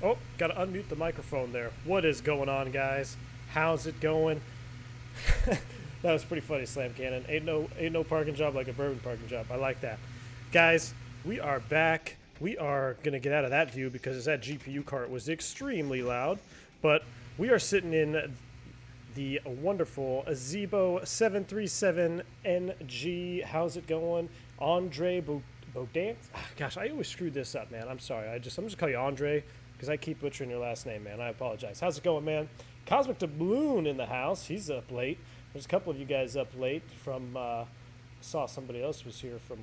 Oh, gotta unmute the microphone there. What is going on, guys? How's it going? That was pretty funny, Slam Cannon. Ain't no parking job like a bourbon parking job. I like that. Guys, we are back. We are gonna get out of that view because that GPU cart was extremely loud. But we are sitting in the wonderful Zibo 737NG. How's it going? Andre Baudin? Gosh, I always screwed this up, man. I'm sorry. I'm just gonna call you Andre because I keep butchering your last name, man. I apologize. How's it going, man? Cosmic Doubloon in the house. He's up late. There's a couple of you guys up late from, saw somebody else was here from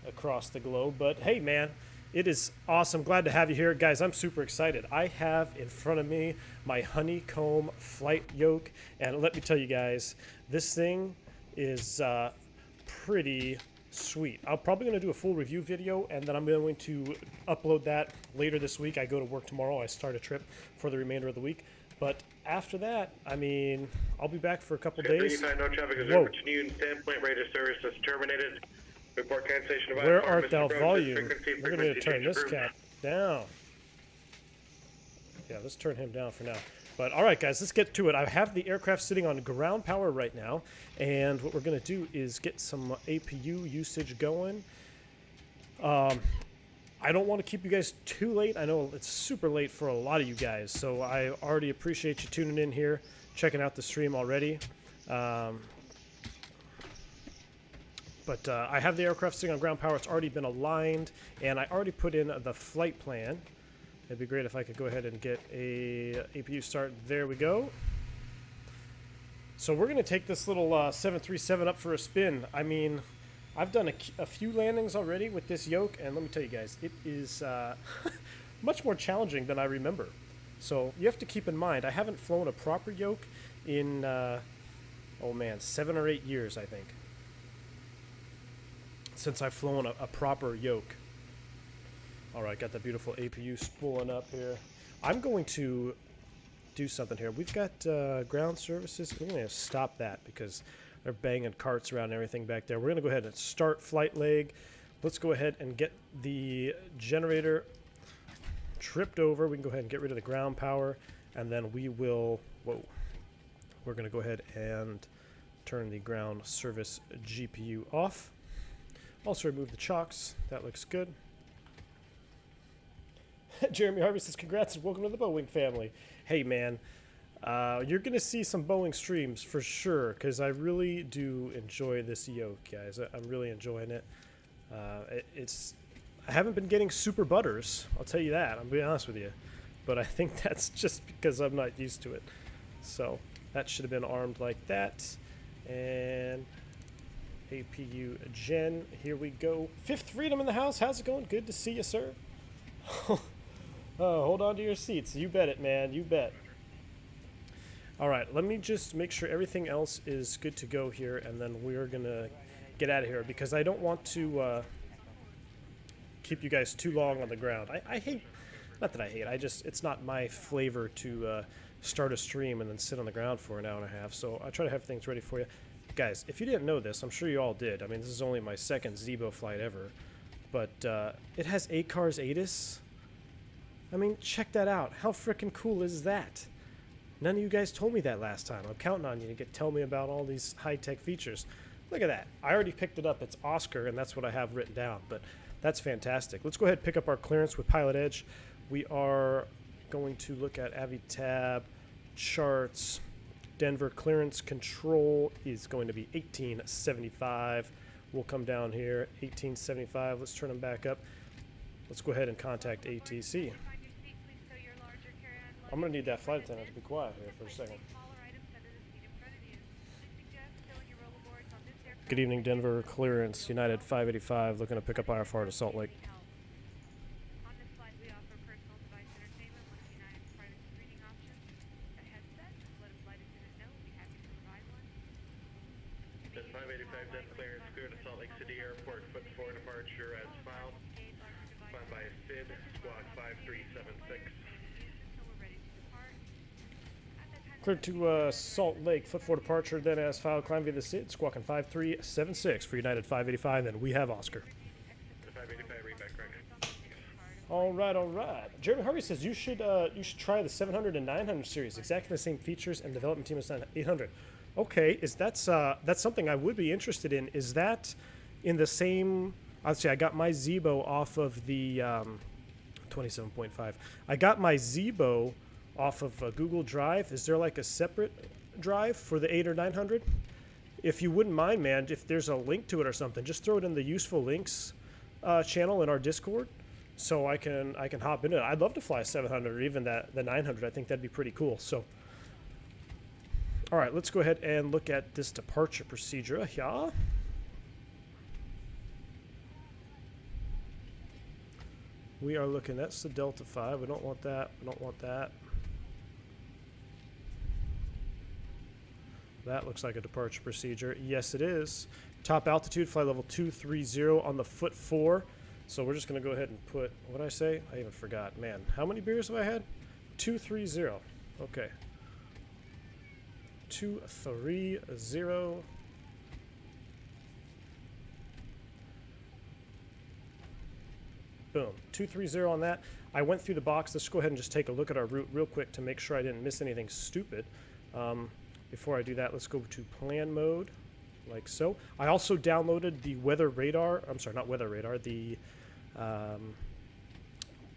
across the globe. But hey, man, it is awesome. Glad to have you here. Guys, I'm super excited. I have in front of me my Honeycomb Flight Yoke. And let me tell you guys, this thing is pretty sweet. I'm probably going to do a full review video, and then I'm going to upload that later this week. I go to work tomorrow. I start a trip for the remainder of the week. But after that, I mean, I'll be back for a couple days. No traffic is over. Continuing standpoint radar service is terminated. Report cancellation of Where art thou volume? We're going to turn this cat down. Yeah, let's turn him down for now. But all right, guys, let's get to it. I have the aircraft sitting on ground power right now, and what we're going to do is get some APU usage going. I don't want to keep you guys too late. I know it's super late for a lot of you guys, so I already appreciate you tuning in here, checking out the stream already. But I have the aircraft sitting on ground power. It's already been aligned, and I already put in the flight plan. It'd be great if I could go ahead and get a APU start. There we go. So we're going to take this little 737 up for a spin. I mean, I've done a few landings already with this yoke, and let me tell you guys, it is much more challenging than I remember. So you have to keep in mind, I haven't flown a proper yoke in, oh man, 7 or 8 years, I think, since I've flown a proper yoke. All right, got that beautiful APU spooling up here. I'm going to do something here. We've got ground services. We're going to stop that because they're banging carts around and everything back there. We're going to go ahead and start flight leg. Let's go ahead and get the generator tripped over. We can go ahead and get rid of the ground power, and then we will, whoa, we're going to go ahead and turn the ground service GPU off. Also remove the chocks. That looks good. Jeremy Harvey says, congrats and welcome to the Boeing family. Hey, man, you're going to see some Boeing streams for sure, because I really do enjoy this yoke, guys. I'm really enjoying it. I haven't been getting super butters, I'll tell you that. I'm being honest with you. But I think that's just because I'm not used to it. So that should have been armed like that. And APU Gen, here we go. Fifth Freedom in the house. How's it going? Good to see you, sir. Oh, hold on to your seats. You bet it, man. You bet. All right, let me just make sure everything else is good to go here, and then we're going to get out of here because I don't want to keep you guys too long on the ground. I hate, not that I hate, it's not my flavor to start a stream and then sit on the ground for an hour and a half, so I try to have things ready for you. Guys, if you didn't know this, I'm sure you all did. I mean, this is only my second Zibo flight ever, but it has ACARS ATIS. I mean, check that out. How freaking cool is that? None of you guys told me that last time. I'm counting on you to tell me about all these high-tech features. Look at that. I already picked it up. It's Oscar, and that's what I have written down. But that's fantastic. Let's go ahead and pick up our clearance with Pilot Edge. We are going to look at AviTab charts. Denver clearance control is going to be 1875. We'll come down here, 1875. Let's turn them back up. Let's go ahead and contact ATC. I'm going to need that flight attendant to be quiet here for a second. Good evening, Denver. Clearance, United 585, looking to pick up IFR to Salt Lake. Then 585 Denver clearance, clear to Salt Lake City Airport, foot 4 departure as filed. Flying by SID, squawk 5376. Cleared to Salt Lake, foot 4 departure, then as filed, climb via the SID, squawking 5376 for United 585, then we have Oscar. 585, read back correct. All right, all right. Jeremy Harvey says you should try the 700 and 900 series. Exactly the same features and development team as 800. Okay, that's something I would be interested in. Is that in the same? I'd say I got my Zibo off of the 27.5. I got my Zibo off of Google Drive. Is there like a separate drive for the 8 or 900? If you wouldn't mind, man, if there's a link to it or something, just throw it in the useful links channel in our Discord, so I can hop into it. I'd love to fly a 700 or even the 900. I think that'd be pretty cool. So, all right, let's go ahead and look at this departure procedure. Yeah. We are looking. That's the Delta 5. We don't want that. We don't want that. That looks like a departure procedure. Yes, it is. Top altitude, flight level 230 on the foot 4. So we're just going to go ahead and put, what did I say? I even forgot. Man, how many beers have I had? 230. Okay. 230. Boom. 230 on that. I went through the box. Let's go ahead and just take a look at our route real quick to make sure I didn't miss anything stupid. Before I do that, let's go to plan mode, like so. I also downloaded the weather radar. I'm sorry, not weather radar, the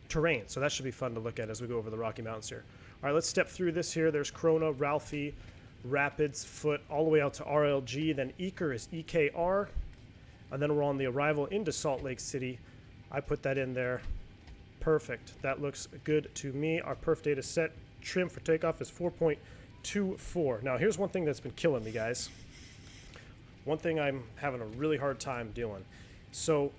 terrain. So that should be fun to look at as we go over the Rocky Mountains here. All right, let's step through this here. There's Corona, Ralphie, Rapids, Foot, all the way out to RLG. Then Eker is EKR. And then we're on the arrival into Salt Lake City. I put that in there. Perfect. That looks good to me. Our perf data set trim for takeoff is 4.24. Now, here's one thing that's been killing me, guys. One thing I'm having a really hard time doing. So,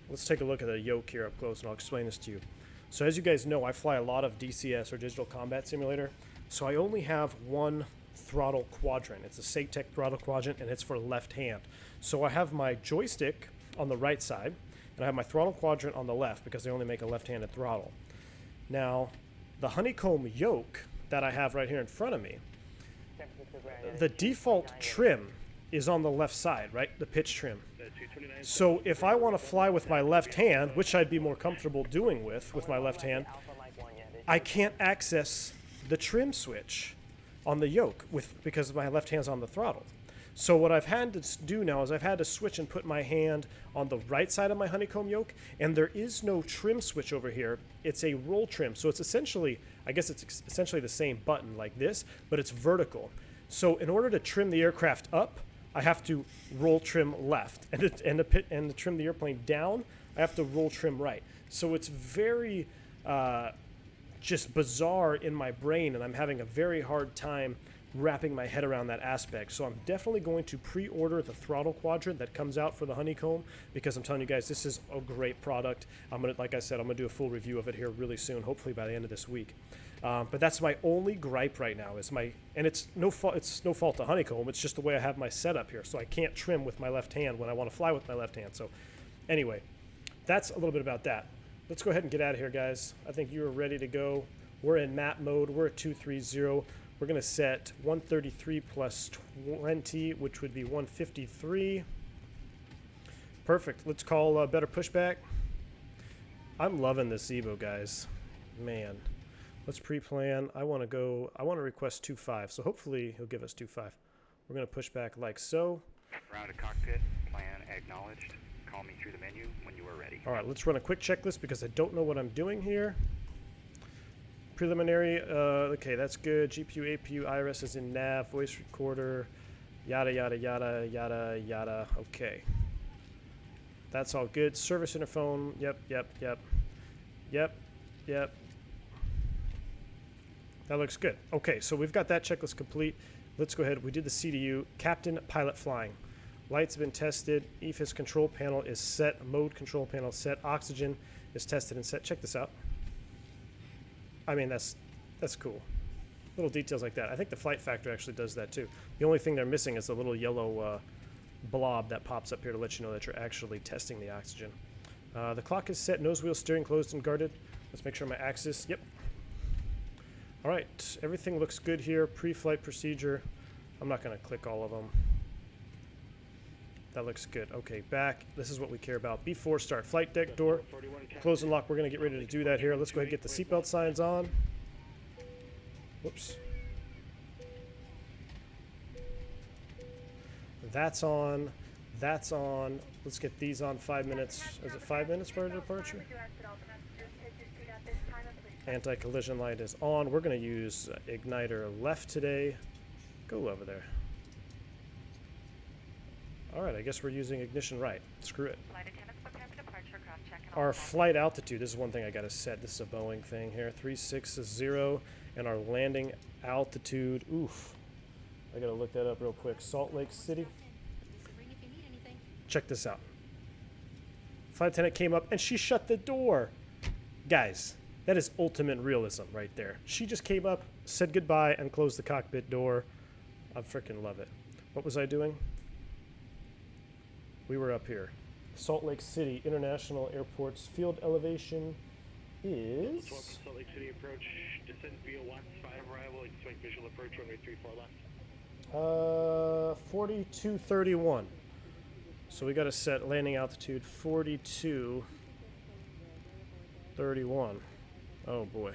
let's take a look at the Yoke here up close, and I'll explain this to you. So, as you guys know, I fly a lot of DCS, or Digital Combat Simulator. So, I only have one throttle quadrant. It's a SATEC throttle quadrant, and it's for left hand. So, I have my joystick on the right side, and I have my throttle quadrant on the left because they only make a left-handed throttle. Now, the Honeycomb Yoke that I have right here in front of me, the default trim is on the left side, right? The pitch trim. So if I want to fly with my left hand, which I'd be more comfortable doing with my left hand, I can't access the trim switch on the Yoke because my left hand's on the throttle. So what I've had to do now is I've had to switch and put my hand on the right side of my Honeycomb Yoke, and there is no trim switch over here. It's a roll trim. So it's essentially, I guess it's essentially the same button like this, but it's vertical. So in order to trim the aircraft up, I have to roll trim left, and to trim the airplane down, I have to roll trim right. So it's very just bizarre in my brain, and I'm having a very hard time wrapping my head around that aspect. So I'm definitely going to pre-order the throttle quadrant that comes out for the Honeycomb, because I'm telling you guys, this is a great product. I'm gonna, like I said, I'm gonna do a full review of it here really soon, hopefully by the end of this week. But that's my only gripe right now, and it's no fault of Honeycomb. It's just the way I have my setup here, so I can't trim with my left hand when I want to fly with my left hand. So anyway, that's a little bit about that. Let's go ahead and get out of here, guys. I think you are ready to go. We're in map mode. We're at 230. We're going to set 133 plus 20, which would be 153. Perfect. Let's call better pushback. I'm loving this Zibo, guys. Man. Let's pre-plan. I want to request 2.5, so hopefully he'll give us 2.5. We're going to push back like so. Round to cockpit, plan acknowledged. Call me through the menu when you are ready. All right, let's run a quick checklist because I don't know what I'm doing here. Preliminary, okay, that's good. GPU, APU, IRS is in nav, voice recorder, yada, yada, yada, yada, yada. Okay. That's all good. Service interphone, yep. That looks good. Okay, so we've got that checklist complete. Let's go ahead. We did the CDU. Captain, pilot flying. Lights have been tested. EFIS control panel is set. Mode control panel set. Oxygen is tested and set. Check this out. I mean, that's cool. Little details like that. I think the flight factor actually does that too. The only thing they're missing is the little yellow blob that pops up here to let you know that you're actually testing the oxygen. The clock is set. Nose wheel steering closed and guarded. Let's make sure my axis. Yep. All right. Everything looks good here. Pre-flight procedure. I'm not going to click all of them. That looks good. Okay, back. This is what we care about. Before start. Flight deck door. Close and lock. We're going to get ready to do that here. Let's go ahead and get the seatbelt signs on. Whoops. That's on. That's on. Let's get these on 5 minutes. Is it 5 minutes for departure? Anti-collision light is on. We're going to use igniter left today. Go over there. Alright, I guess we're using ignition right. Screw it. Our flight altitude, this is one thing I gotta set. This is a Boeing thing here. 360, and our landing altitude. Oof. I gotta look that up real quick. Salt Lake City. Check this out. Flight attendant came up and she shut the door. Guys, that is ultimate realism right there. She just came up, said goodbye, and closed the cockpit door. I freaking love it. What was I doing? We were up here. Salt Lake City International Airport's field elevation is... Salt Lake City approach, descent via 15 arrival, expect visual approach, runway 34 left. 4231. So we got to set landing altitude 4231. Oh boy.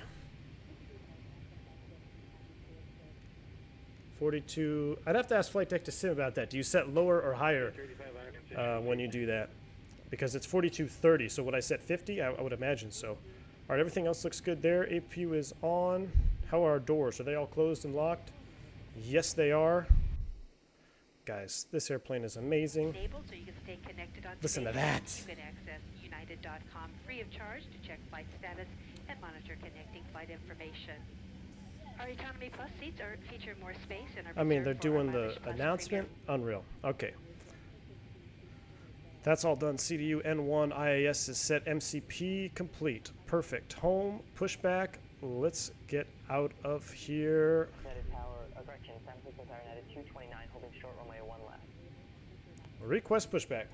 42. I'd have to ask flight deck to sim about that. Do you set lower or higher when you do that? Because it's 4230. So would I set 50? I would imagine so. All right, everything else looks good there. APU is on. How are our doors? Are they all closed and locked? Yes, they are. Guys, this airplane is amazing. So you can stay connected on Listen to today. that. You can access united.com free of charge to check flight status and monitor connecting flight information. Our Economy Plus seats feature more space and are I mean, they're reserved for our doing the Lounge Plus announcement. Premium. Unreal. Okay. That's all done. CDU N1 IAS is set. MCP complete. Perfect. Home. Pushback. Let's get out of here. United Tower, correction, San Francisco Tower United 229, holding short runway 1 left. Request pushback.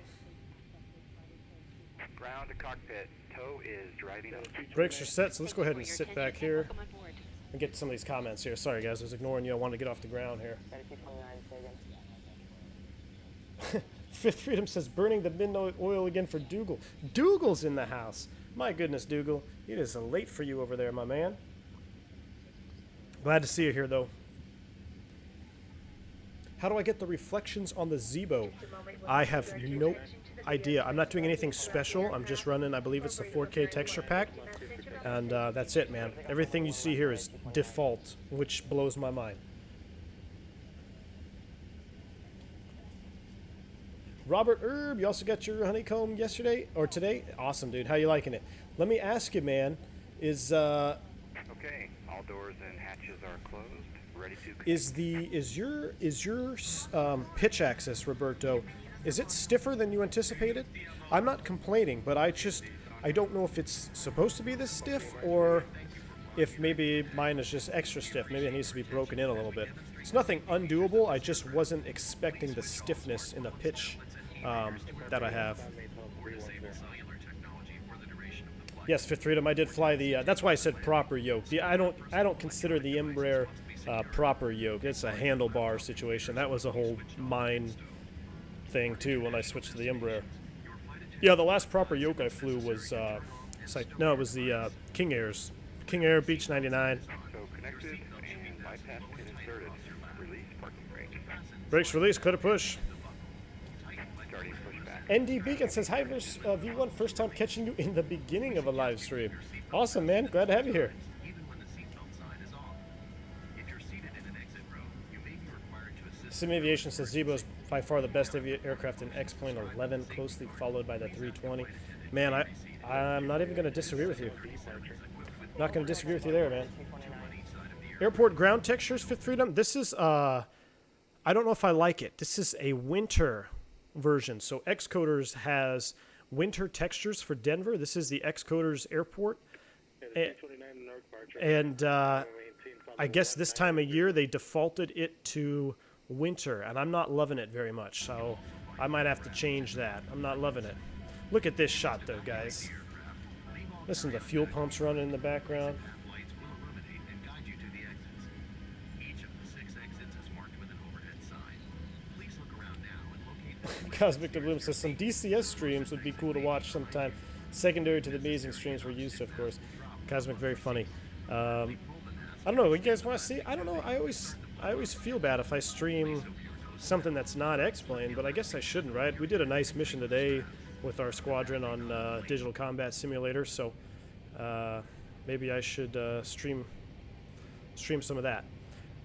Ground to cockpit. Tow is driving up. Brakes are set, so let's go ahead and For your sit attention back here welcome on board. and get to some of these comments here. Sorry, guys. I was ignoring you. I wanted to get off the ground here. 3229, say again. Fifth Freedom says, burning the midnight oil again for Dougal. Dougal's in the house. My goodness, Dougal. It is late for you over there, my man. Glad to see you here, though. How do I get the reflections on the Zibo? I have no idea. I'm not doing anything special. I'm just running, I believe it's the 4K texture pack. And that's it, man. Everything you see here is default, which blows my mind. Robert Erb, you also got your Honeycomb yesterday or today? Awesome, dude. How you liking it? Let me ask you, man. Is Okay, all doors and hatches are closed. Ready to. is your pitch access, Roberto? Is it stiffer than you anticipated? I'm not complaining, but I don't know if it's supposed to be this stiff or if maybe mine is just extra stiff. Maybe it needs to be broken in a little bit. It's nothing undoable. I just wasn't expecting the stiffness in the pitch that I have. Yes, Fifth Freedom. I did fly the. That's why I said proper yoke. I don't consider the Embraer proper yoke. It's a handlebar situation. That was a whole mine thing too when I switched to the Embraer. Yeah, the last proper yoke I flew was it was the King Airs, King Air Beach 99. So connected and bypass pin inserted. Release parking brake. Brakes release. Clear to push. Starting pushback. ND Beacon says, hi, V1, first time catching you in the beginning of a live stream. Awesome, man. Glad to have you here. Sim Aviation says, Zibo is by far the best aircraft in X-Plane 11, closely followed by the 320. Man, I'm not even going to disagree with you. Not going to disagree with you there, man. Airport ground textures, Fifth Freedom. This is, I don't know if I like it. This is a winter version. So Xcoders has winter textures for Denver. This is the Xcoders airport. And I guess this time of year they defaulted it to winter, and I'm not loving it very much. So I might have to change that. I'm not loving it. Look at this shot, though, guys. Listen to the fuel pumps running in the background. Cosmic Bloom says some DCS streams would be cool to watch sometime. Secondary to the amazing streams we're used to, of course. Cosmic, very funny. I don't know. You guys want to see? I don't know. I always feel bad if I stream something that's not X-Plane, but I guess I shouldn't, right? We did a nice mission today with our squadron on Digital Combat Simulator, so maybe I should stream some of that.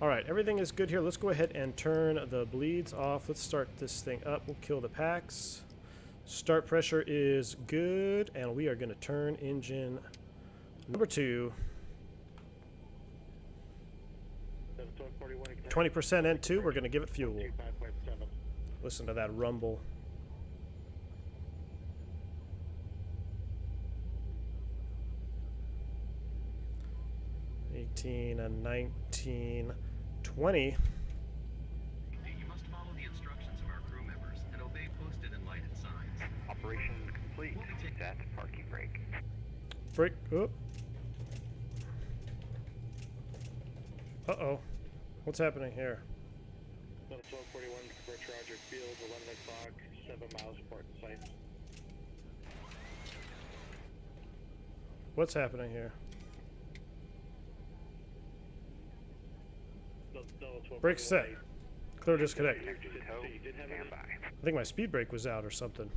All right, everything is good here. Let's go ahead and turn the bleeds off. Let's start this thing up. We'll kill the packs. Start pressure is good, and we are going to turn engine number 2. 20% N2. We're going to give it fuel. Listen to that rumble. And 19, 20. You must follow the instructions of our crew members and obey posted and lighted signs. Operation complete. Set parking brake. Brake. Oh. Uh-oh. What's happening here? 1241, Roger, field, 11 o'clock, 7 miles, port site. What's happening here? Brake set. Clear disconnect. Standby. I think my speed brake was out or something.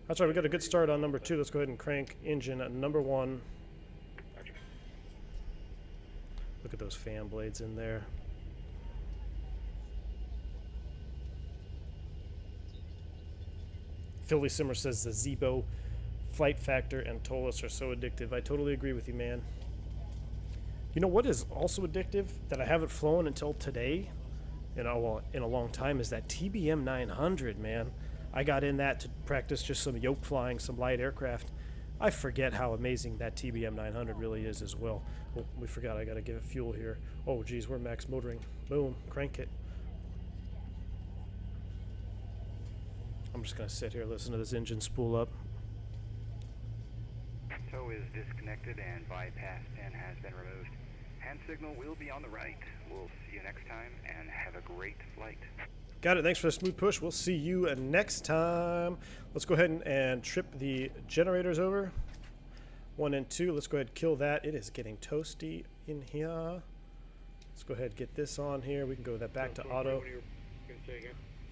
That's right, we got a good start on number 2. Let's go ahead and crank engine at number 1. Look at those fan blades in there. Philly Simmer says the Zibo flight factor and Tolus are so addictive. I totally agree with you, man. You know what is also addictive that I haven't flown until today, in a long time, is that TBM 900, man. I got in that to practice just some yoke flying, some light aircraft. I forget how amazing that TBM 900 really is as well. Oh, we forgot I got to give it fuel here. Oh, geez, we're max motoring. Boom, crank it. I'm just going to sit here, listen to this engine spool up. Tow is disconnected and bypass pin has been removed. Hand signal will be on the right. We'll see you next time and have a great flight. Got it. Thanks for the smooth push. We'll see you next time. Let's go ahead and trip the generators over. 1 and 2. Let's go ahead and kill that. It is getting toasty in here. Let's go ahead and get this on here. We can go that back to auto.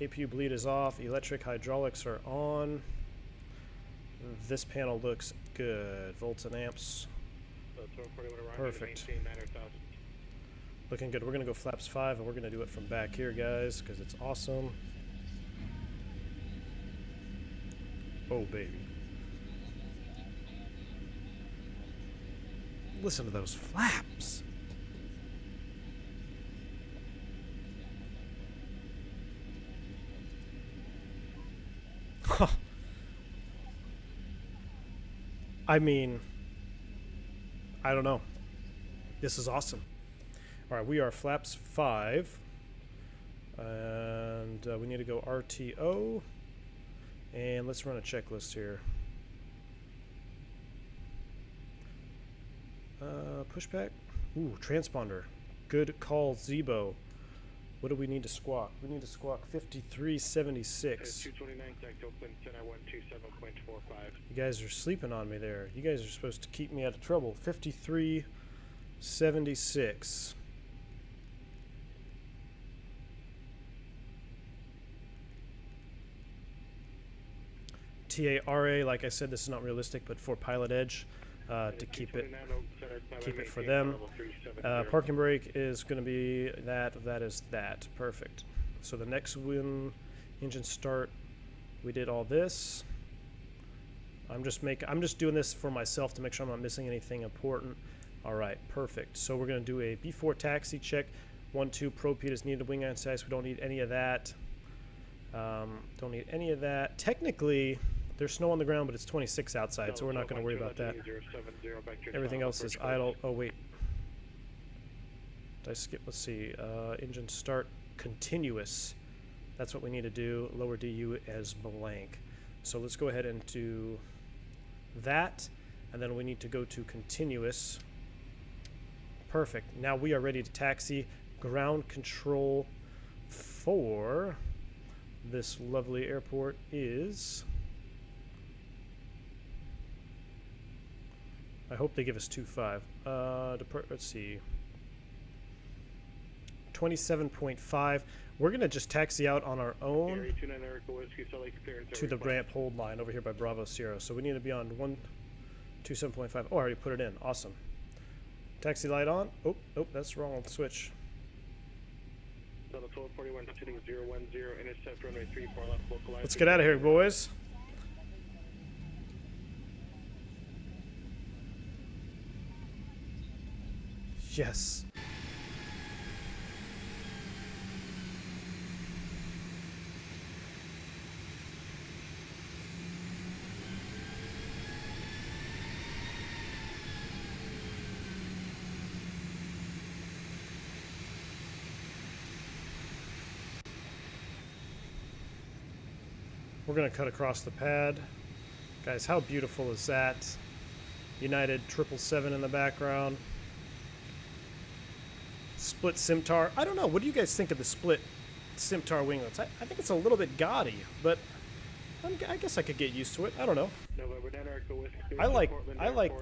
APU bleed is off. Electric hydraulics are on. This panel looks good. Volts and amps. Perfect. Looking good. We're going to go flaps 5, and we're going to do it from back here, guys, because it's awesome. Oh, baby. Listen to those flaps. I mean, I don't know. This is awesome. All right, we are flaps 5, and we need to go RTO, and let's run a checklist here. Pushback. Ooh, transponder. Good call, Zibo. What do we need to squawk? We need to squawk 5376. 229, Tact Oakland, 10I127.45. You guys are sleeping on me there. You guys are supposed to keep me out of trouble. 5376. TARA, like I said, this is not realistic, but for Pilot Edge, to keep it for them. Parking brake is going to be that is that. Perfect. So the next one, engine start, we did all this. I'm just doing this for myself to make sure I'm not missing anything important. All right, perfect. So we're going to do a B4 taxi check. 1-2 probe heat is needed. Wing on size. We don't need any of that. Don't need any of that. Technically, there's snow on the ground, but it's 26 outside, so we're not going to worry about that. Everything else is idle. Oh, wait. Did I skip? Let's see. Engine start continuous. That's what we need to do. Lower DU as blank. So let's go ahead and do that, and then we need to go to continuous. Perfect. Now we are ready to taxi. Ground control for this lovely airport is. I hope they give us 2.5. Let's see. 27.5. We're going to just taxi out on our own to the ramp hold line over here by Bravo Sierra. So we need to be on 127.5. Oh, I already put it in. Awesome. Taxi light on. Oh, that's wrong. Let's switch. Let's get out of here, boys. Yes. We're going to cut across the pad. Guys, how beautiful is that? United 777 in the background. Split Simtar. I don't know. What do you guys think of the split Simtar winglets? I think it's a little bit gaudy, but I guess I could get used to it. I don't know. I like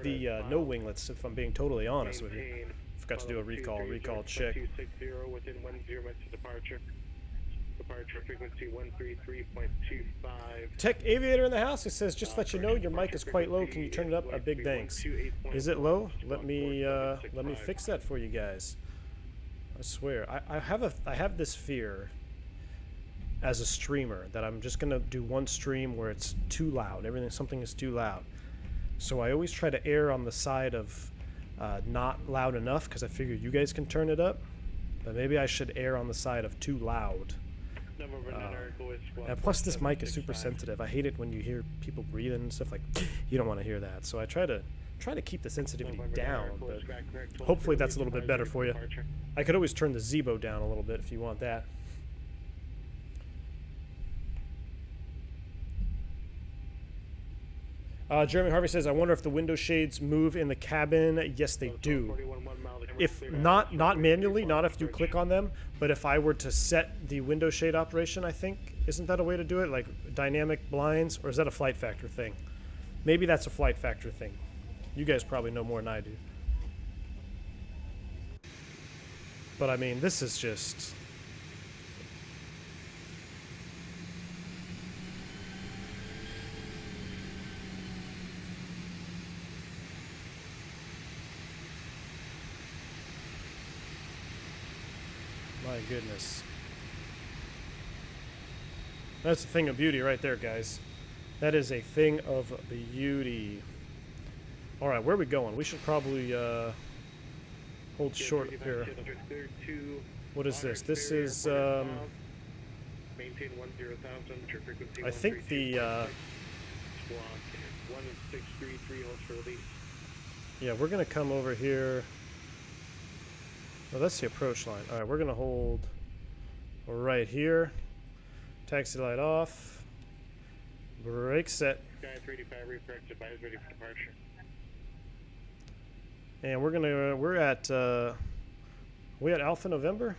the no winglets, if I'm being totally honest with you. Forgot to do a recall check. Departure frequency 133.25. Tech Aviator in the house. It says, just let you know your mic is quite low. Can you turn it up? A big thanks. Is it low? Let me fix that for you guys. I swear, I have this fear as a streamer that I'm just gonna do one stream where it's too loud. Something is too loud. So I always try to err on the side of not loud enough because I figure you guys can turn it up. But maybe I should err on the side of too loud. And plus, this mic is super sensitive. I hate it when you hear people breathing and stuff. Like, you don't want to hear that. So I try to keep the sensitivity down. But hopefully, that's a little bit better for you. I could always turn the Zibo down a little bit if you want that. Jeremy Harvey says, I wonder if the window shades move in the cabin. Yes, they do. If not manually, not if you click on them, but if I were to set the window shade operation, I think, isn't that a way to do it? Like dynamic blinds, or is that a flight factor thing? Maybe that's a flight factor thing. You guys probably know more than I do. But I mean, this is just... My goodness. That's a thing of beauty right there, guys. That is a thing of beauty. All right, where are we going? We should probably hold short here. What is this? This is, I think the, yeah, we're going to come over here. Oh, that's the approach line. All right, we're going to hold right here. Taxi light off. Brake set. Sky 385 recorrected, advise ready for departure. And we're at Alpha November?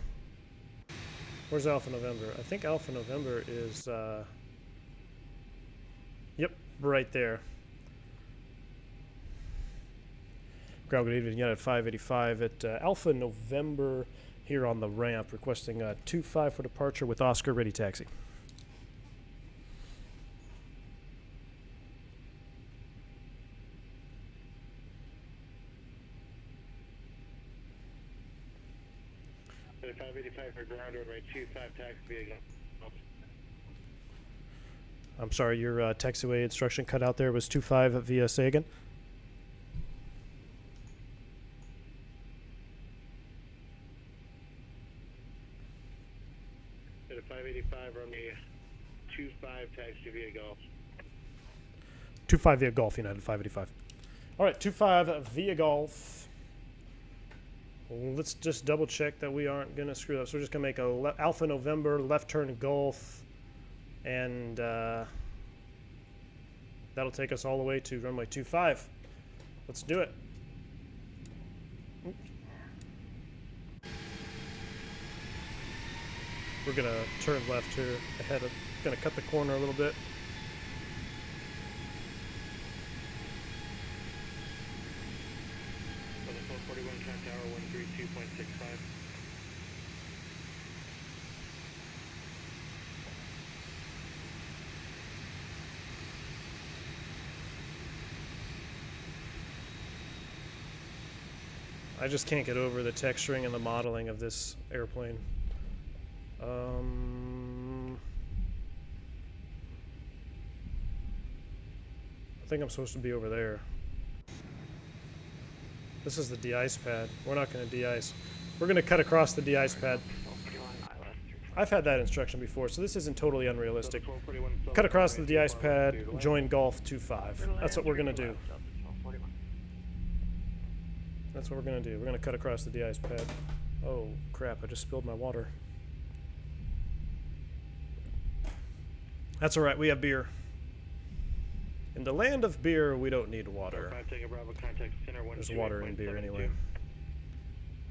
Where's Alpha November? I think Alpha November is, yep, right there. Ground good evening, United 585 at Alpha November here on the ramp, requesting 2-5 for departure with Oscar ready taxi. United 585 for ground runway 25 taxi again. I'm sorry, your taxiway instruction cut out there was 2-5 via, say again? 585 runway 25 taxi via Golf. 2-5 via Golf, United 585. All right, 2-5 via Golf. Let's just double check that we aren't going to screw up. So we're just going to make a Alpha November left turn Golf, and that'll take us all the way to runway 25. Let's do it. We're going to turn left here ahead of Gonna cut the corner a little bit. For the 441 count tower 132.65. I just can't get over the texturing and the modeling of this airplane. I think I'm supposed to be over there. This is the de-ice pad. We're not going to de-ice. We're going to cut across the de-ice pad. I've had that instruction before, so this isn't totally unrealistic. Cut across the de-ice pad, join Golf 2-5. That's what we're going to do. That's what we're going to do. We're going to cut across the de-ice pad. Oh, crap. I just spilled my water. That's all right. We have beer. In the land of beer, we don't need water. There's water in beer anyway.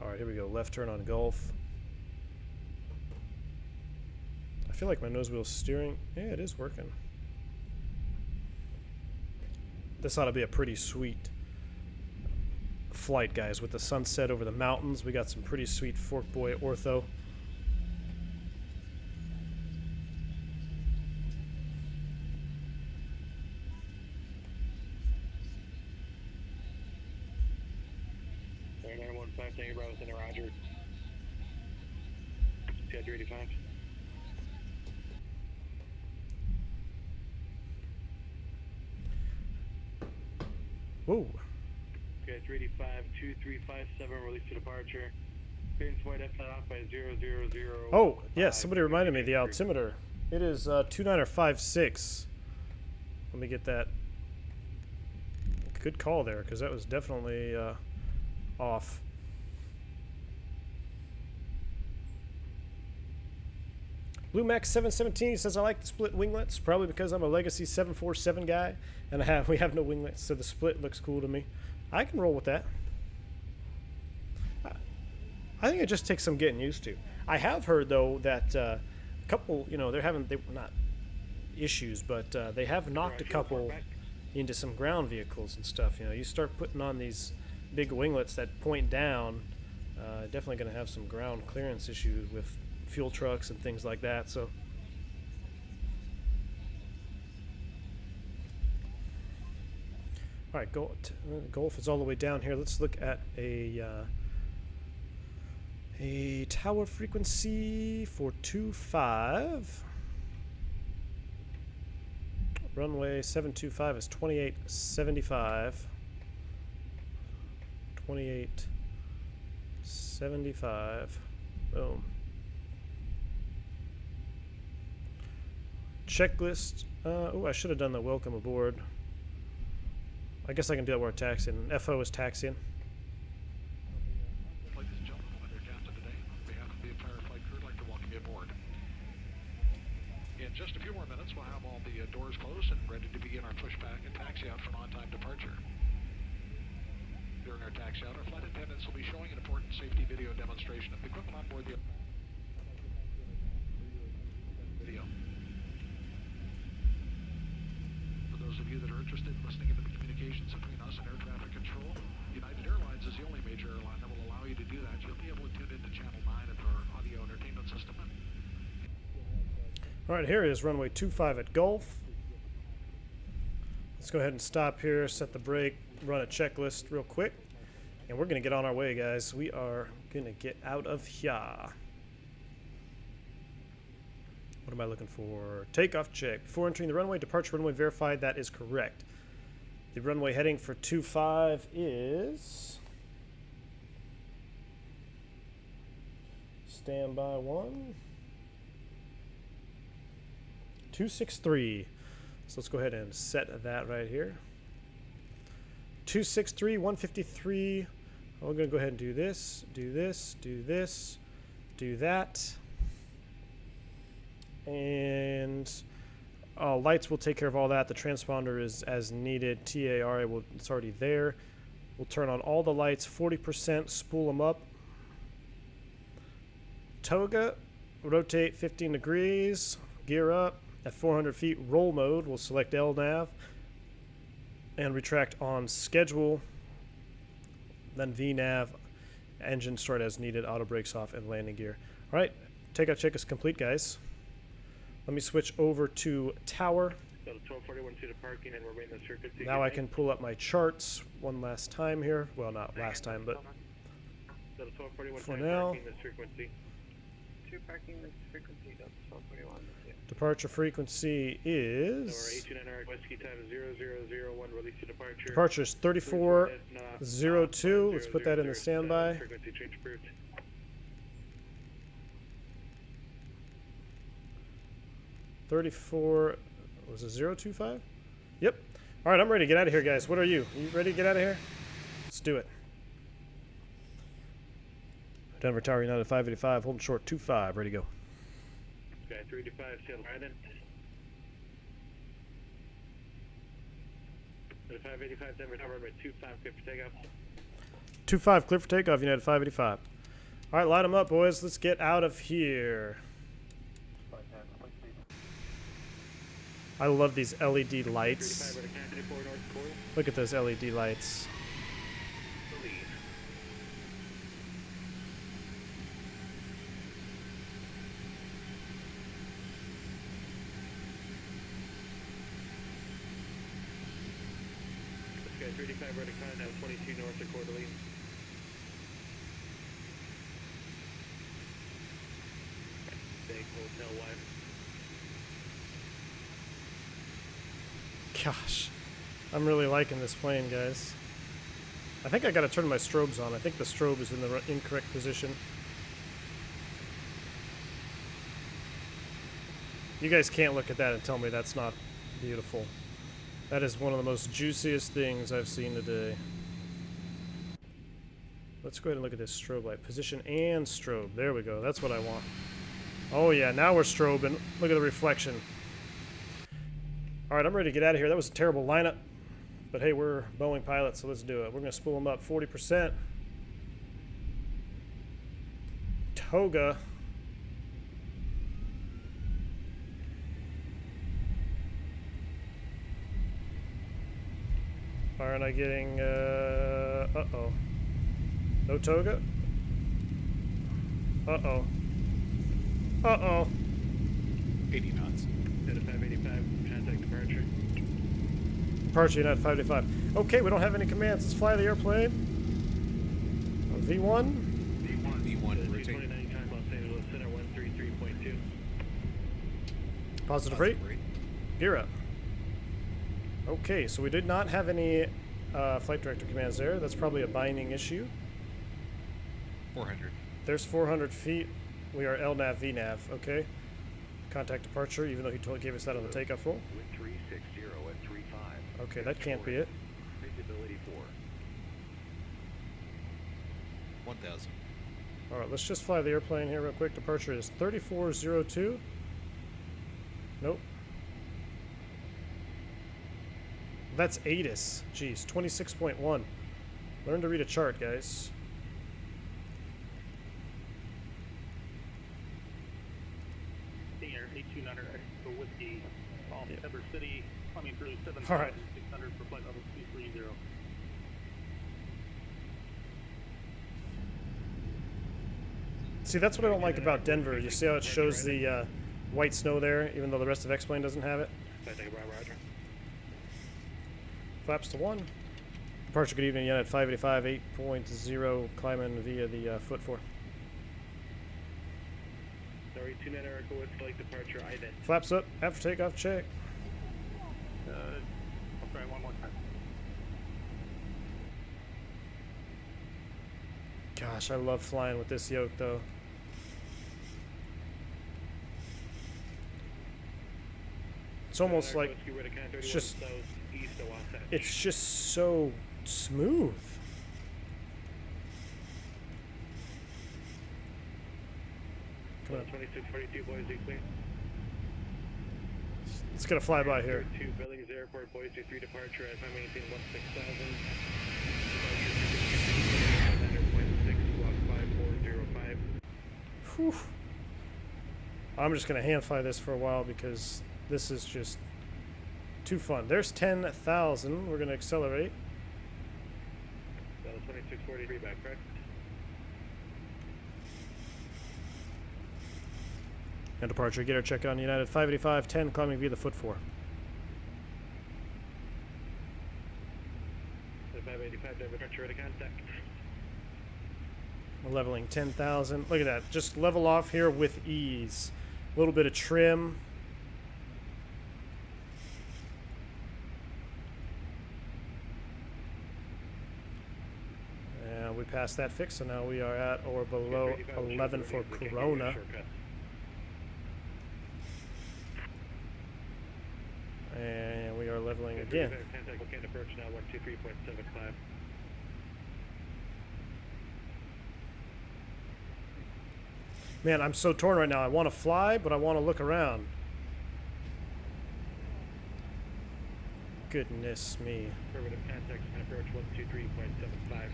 All right, here we go. Left turn on Gulf. I feel like my nose wheel's steering. Yeah, it is working. This ought to be a pretty sweet flight, guys, with the sunset over the mountains. We got some pretty sweet Fork Boy ortho. Thank you, Bravo Center, Roger. CI 385. Whoa. Okay, 385, 2357, release to departure. Clearance white F off by 000. Oh, yes, somebody reminded me, the altimeter. It is 2956. Let me get that. Good call there, because that was definitely off. Blue Max 717 says, I like the split winglets, probably because I'm a Legacy 747 guy, and we have no winglets, so the split looks cool to me. I can roll with that. I think it just takes some getting used to. I have heard, though, that a couple, you know, they not issues, but they have knocked a couple into some ground vehicles and stuff. You know, you start putting on these big winglets that point down, definitely going to have some ground clearance issues with fuel trucks and things like that. So all right, Gulf is all the way down here. Let's look at a tower frequency for 25. Runway 725 is 2875. 2875. Boom. Checklist. Oh, I should have done the welcome aboard. I guess I can do that while we're taxiing. FO is taxiing. Ladies and gentlemen, when they're captain today, on behalf of the entire flight crew, I'd like to welcome you aboard. In just a few more minutes, we'll have all the doors closed and ready to begin our pushback and taxi out for an on-time departure. During our taxi out, our flight attendants will be showing an important safety video demonstration of the equipment on board the video. For those of you that are interested in listening into the communications between us and air traffic control, United Airlines is the only major airline that will allow you to do that. You'll be able to tune into Channel 9 of our audio entertainment system. All right, here is runway 25 at Gulf. Let's go ahead and stop here, set the brake, run a checklist real quick, and we're going to get on our way, guys. We are going to get out of here. What am I looking for? Takeoff check. Before entering the runway, departure runway verified. That is correct. The runway heading for 25 is... Standby 1. 263. So let's go ahead and set that right here. 263, 153. We're going to go ahead and do this, do this, do this, do that. And lights will take care of all that. The transponder is as needed. TAR, it's already there. We'll turn on all the lights, 40%, spool them up. Toga, rotate 15 degrees, gear up. At 400 feet, roll mode, we'll select LNAV and retract on schedule. Then VNAV, engine start as needed, auto brakes off, and landing gear. All right, takeoff check is complete, guys. Let me switch over to tower. So 1241 to the parking and remain in the circuit. Now I can pull up my charts one last time here. Well, not last time, but So 1241 for to now. parking this frequency. Two parking this frequency, that's 1241. Departure frequency So our is... 89R Whiskey time is 0001, release to departure. Departure is 3402. Let's put that in the standby. Frequency change approved. 34, was it 025? Yep. All right, I'm ready to get out of here, guys. What are you? You ready to get out of here? Let's do it. Denver Tower United 585, holding short 25, ready to go. Okay, 325, Seattle Island. The 585 Denver Tower runway 25, clear for takeoff. 25, clear for takeoff, United 585. All right, light them up, boys. Let's get out of here. I love these LED lights. 35 Canada 4 North Core. Look at those LED lights. Believe. Okay, 385 Vertic now 22 North of Quarterly. Big hotel wife. Gosh, I'm really liking this plane, guys. I think I gotta turn my strobes on. I think the strobe is in the incorrect position. You guys can't look at that and tell me that's not beautiful. That is one of the most juiciest things I've seen today. Let's go ahead and look at this strobe light. Position and strobe. There we go. That's what I want. Oh yeah, now we're strobing. Look at the reflection. Alright, I'm ready to get out of here. That was a terrible lineup. But hey, we're Boeing pilots, so let's do it. We're going to spool them up 40%. Toga. Why aren't I getting, uh-oh. No toga? Uh-oh. Uh-oh. 80 knots. Delta 585, contact departure. Departure United 585. Okay, we don't have any commands. Let's fly the airplane. On V1. V1, rotate. 29 time Los Angeles Center 133.2. Positive rate. Gear up. Okay, so we did not have any flight director commands there. That's probably a binding issue. 400. There's 400 feet. We are LNAV, VNAV. Okay. Contact departure, even though he gave us that on the takeoff roll. Wind 360 at 35. Okay, that can't be it. Visibility 4. 1,000. All right, let's just fly the airplane here real quick. Departure is 3402. Nope. That's ATIS. Jeez, 26.1. Learn to read a chart, guys. Air 8200 for Whiskey off Yeah. Ever City, coming through All right. 7,600 for flight level 230. See, that's what I don't like about Denver. You see how it shows the white snow there, even though the rest of X-Plane doesn't have it? Roger. Flaps to 1. Departure, good evening, United 585, 8.0, climbing via the foot 4. Sorry, 29 Erica with flight departure, ident. Flaps up, after takeoff check. I'll try one more time. Gosh, I love flying with this yoke, though. It's almost like it's just so smooth. Come on. 2642 Boise clear. It's gonna fly by here. 2 Billings Airport, Boise 3 departure at 518 16,000. Departure 6 block 5405. Whew. I'm just gonna hand fly this for a while because This is just too fun. There's 10,000. We're going to accelerate. Battle 2643 back, correct? And departure. Get our check on United 585, 10, climbing via the foot 4. The 585, departure ready contact. We're leveling 10,000. Look at that. Just level off here with ease. A little bit of trim. And we passed that fix, so now we are at or below 11 for Corona. And we are leveling again. Contact Volcano approach now 123.75. Man, I'm so torn right now. I want to fly, but I want to look around. Goodness me. Affirmative contact approach 123.75.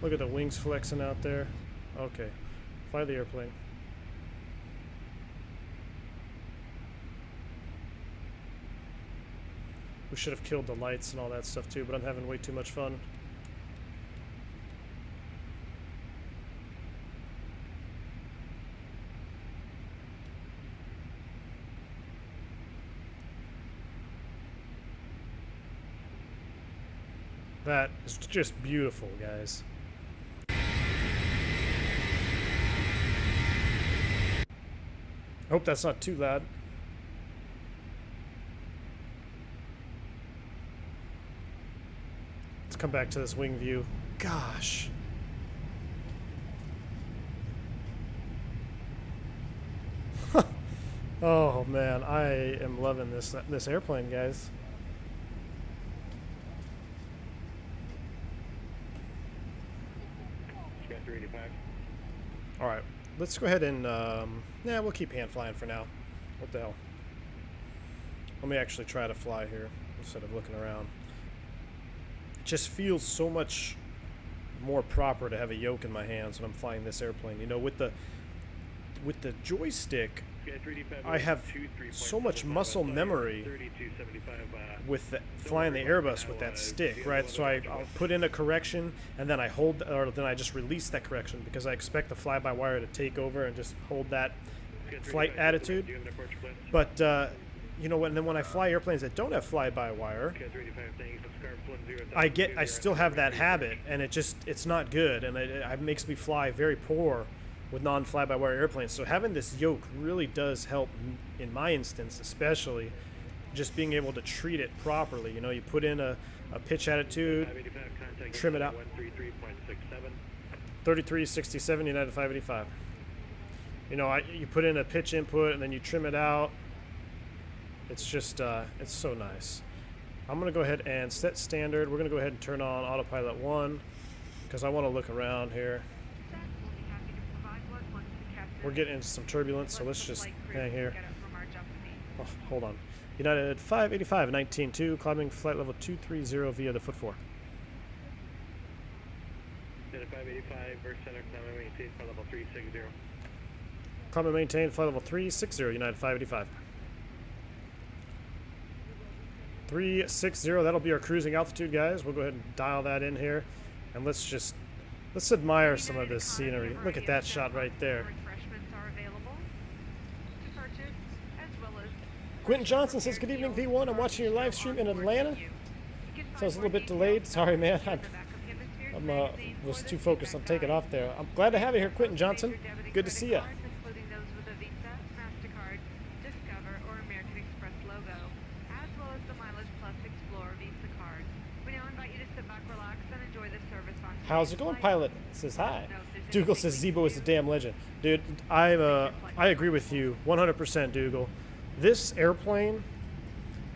Look at the wings flexing out there. Okay. Fly the airplane. We should have killed the lights and all that stuff too, but I'm having way too much fun. That is just beautiful, guys. I hope that's not too loud. Let's come back to this wing view. Gosh. Oh man, I am loving this airplane, guys. Sky 385. All right, let's go ahead and yeah, we'll keep hand flying for now. What the hell? Let me actually try to fly here instead of looking around. It just feels so much more proper to have a yoke in my hands when I'm flying this airplane. You know, with the joystick, I have so much muscle memory with flying the Airbus with that stick, right? So I'll put in a correction and then I hold, or then I just release that correction because I expect the fly-by-wire to take over and just hold that flight attitude. But you know, and then when I fly airplanes that don't have fly-by-wire, I still have that habit, and it's not good, and it makes me fly very poor with non-fly-by-wire airplanes. So having this yoke really does help, in my instance especially, just being able to treat it properly. You know, you put in a pitch attitude, trim it out. 3367 United 585. You know, you put in a pitch input and then you trim it out. It's just, it's so nice. I'm going to go ahead and set standard. We're going to go ahead and turn on autopilot 1 because I want to look around here. We're getting into some turbulence, so let's just hang here. Oh, hold on. United 585, 19.2, climbing flight level 230 via the foot 4. United 585, verse center, climbing maintain, flight level 360. Climbing maintain, flight level 360, United 585. 360, that'll be our cruising altitude, guys. We'll go ahead and dial that in here, and let's admire some of this scenery. Look at that shot right there. Quentin Johnson says, good evening, V1. I'm watching your live stream in Atlanta. So I was a little bit delayed. Sorry, man. I was too focused on taking off there. I'm glad to have you here, Quentin Johnson. Good to see you. How's it going, pilot? Says hi. Dougal says Zibo is a damn legend. Dude, I agree with you 100%, Dougal. This airplane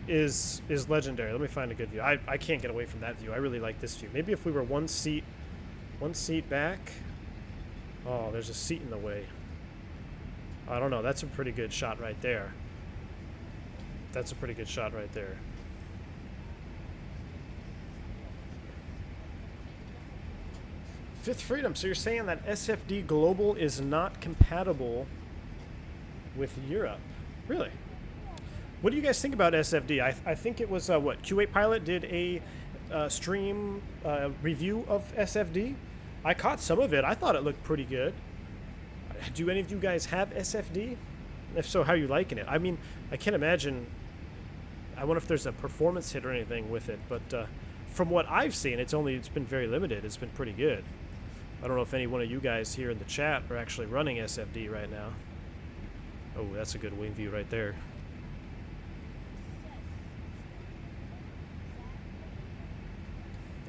is legendary. Let me find a good view. I can't get away from that view. I really like this view. Maybe if we were one seat back. Oh, there's a seat in the way. I don't know. That's a pretty good shot right there. That's a pretty good shot right there. Fifth Freedom, so you're saying that SFD Global is not compatible with Europe? Really? What do you guys think about SFD? I think it was, what, Q8 Pilot did a stream review of SFD. I caught some of it. I thought it looked pretty good. Do any of you guys have SFD? If so, how are you liking it? I mean, I can't imagine. I wonder if there's a performance hit or anything with it, but from what I've seen, it's been very limited. It's been pretty good. I don't know if any one of you guys here in the chat are actually running SFD right now. Oh, that's a good wing view right there.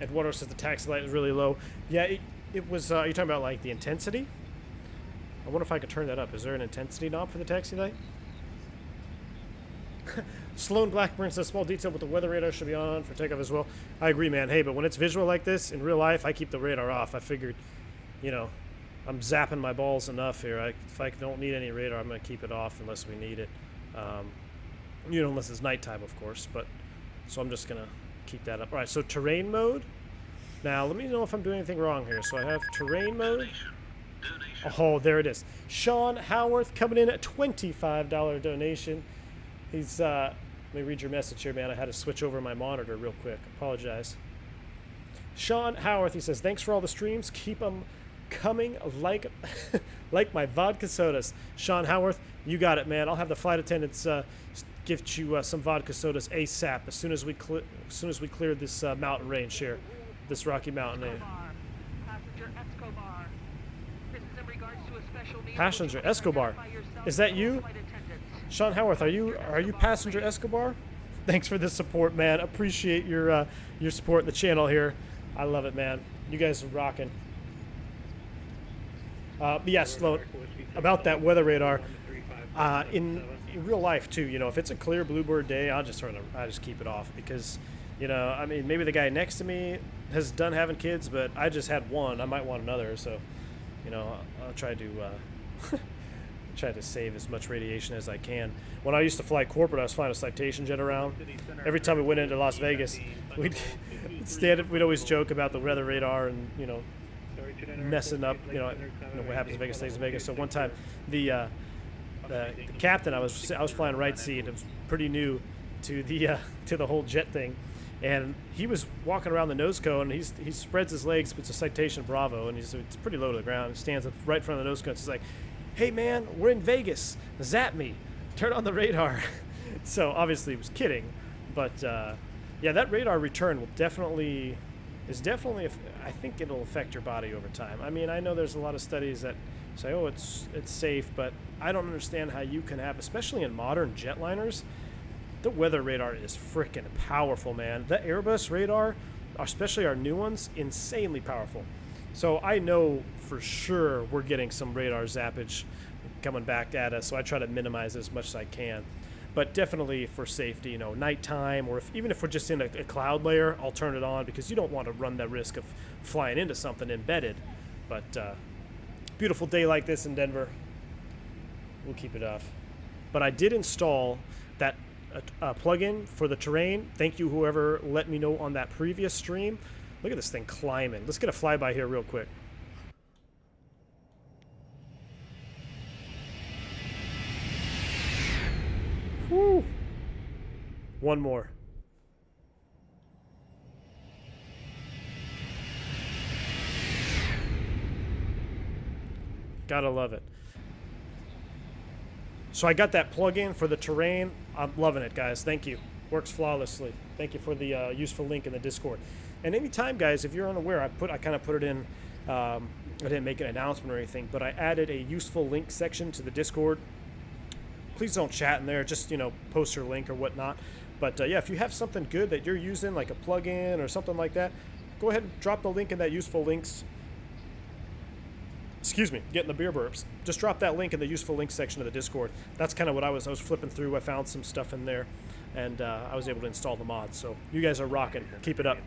Eduardo says the taxi light is really low. Yeah, it was, you're talking about like the intensity? I wonder if I could turn that up. Is there an intensity knob for the taxi light? Sloan Blackburn says small detail, but the weather radar should be on for takeoff as well. I agree, man. Hey, but when it's visual like this, in real life, I keep the radar off. I figured, you know, I'm zapping my balls enough here. If I don't need any radar, I'm going to keep it off unless we need it. You know, unless it's nighttime, of course. But so I'm just going to keep that up. All right, so terrain mode. Now, let me know if I'm doing anything wrong here. So I have terrain mode. Oh, there it is. Sean Howarth coming in at $25 donation. He's, let me read your message here, man. I had to switch over my monitor real quick. Apologize. Sean Howarth, he says, thanks for all the streams. Keep them coming like like my vodka sodas. Sean Howarth, you got it, man. I'll have the flight attendants gift you some vodka sodas ASAP as soon as we clear this mountain range here, this Rocky Mountain. Passenger Escobar, is that you? Sean Howarth, are you Passenger Escobar? Thanks for the support, man. Appreciate your support in the channel here. I love it, man. You guys are rocking. Yes, Sloan, about that weather radar. In real life too, you know, if it's a clear bluebird day, I just keep it off because, you know, I mean, maybe the guy next to me has done having kids, but I just had one. I might want another, so, you know, I'll try to save as much radiation as I can. When I used to fly corporate, I was flying a Citation jet around. Every time we went into Las Vegas, we'd we'd always joke about the weather radar and, you know, messing up, you know what happens in Vegas stays in Vegas. So one time, the captain, I was flying right seat. It was pretty new to the whole jet thing, and he was walking around the nose cone. And he spreads his legs. It's a Citation Bravo, and it's pretty low to the ground. He stands up right in front of the nose cone. He's like, "Hey man, we're in Vegas. Zap me. Turn on the radar." So obviously he was kidding, but yeah, that radar return will definitely. I think it'll affect your body over time. I mean, I know there's a lot of studies that say, oh, it's safe, but I don't understand how you can have, especially in modern jetliners, the weather radar is freaking powerful, man. The Airbus radar, especially our new ones, insanely powerful. So I know for sure we're getting some radar zappage coming back at us, so I try to minimize it as much as I can. But definitely for safety, you know, nighttime, or even if we're just in a cloud layer, I'll turn it on because you don't want to run that risk of flying into something embedded. But beautiful day like this in Denver, we'll keep it off. But I did install that plugin for the terrain. Thank you, whoever let me know on that previous stream. Look at this thing climbing. Let's get a flyby here real quick. Woo. One more. Gotta love it. So I got that plug-in for the terrain. I'm loving it, guys. Thank you. Works flawlessly. Thank you for the useful link in the Discord. And anytime, guys, if you're unaware, I kind of put it in. I didn't make an announcement or anything, but I added a useful link section to the Discord. Please don't chat in there. Just, you know, post your link or whatnot. But yeah, if you have something good that you're using, like a plugin or something like that, go ahead and drop the link in that useful links. Excuse me, getting the beer burps. Just drop that link in the useful links section of the Discord. That's kind of what I was flipping through. I found some stuff in there, and I was able to install the mods. So you guys are rocking. Keep it up.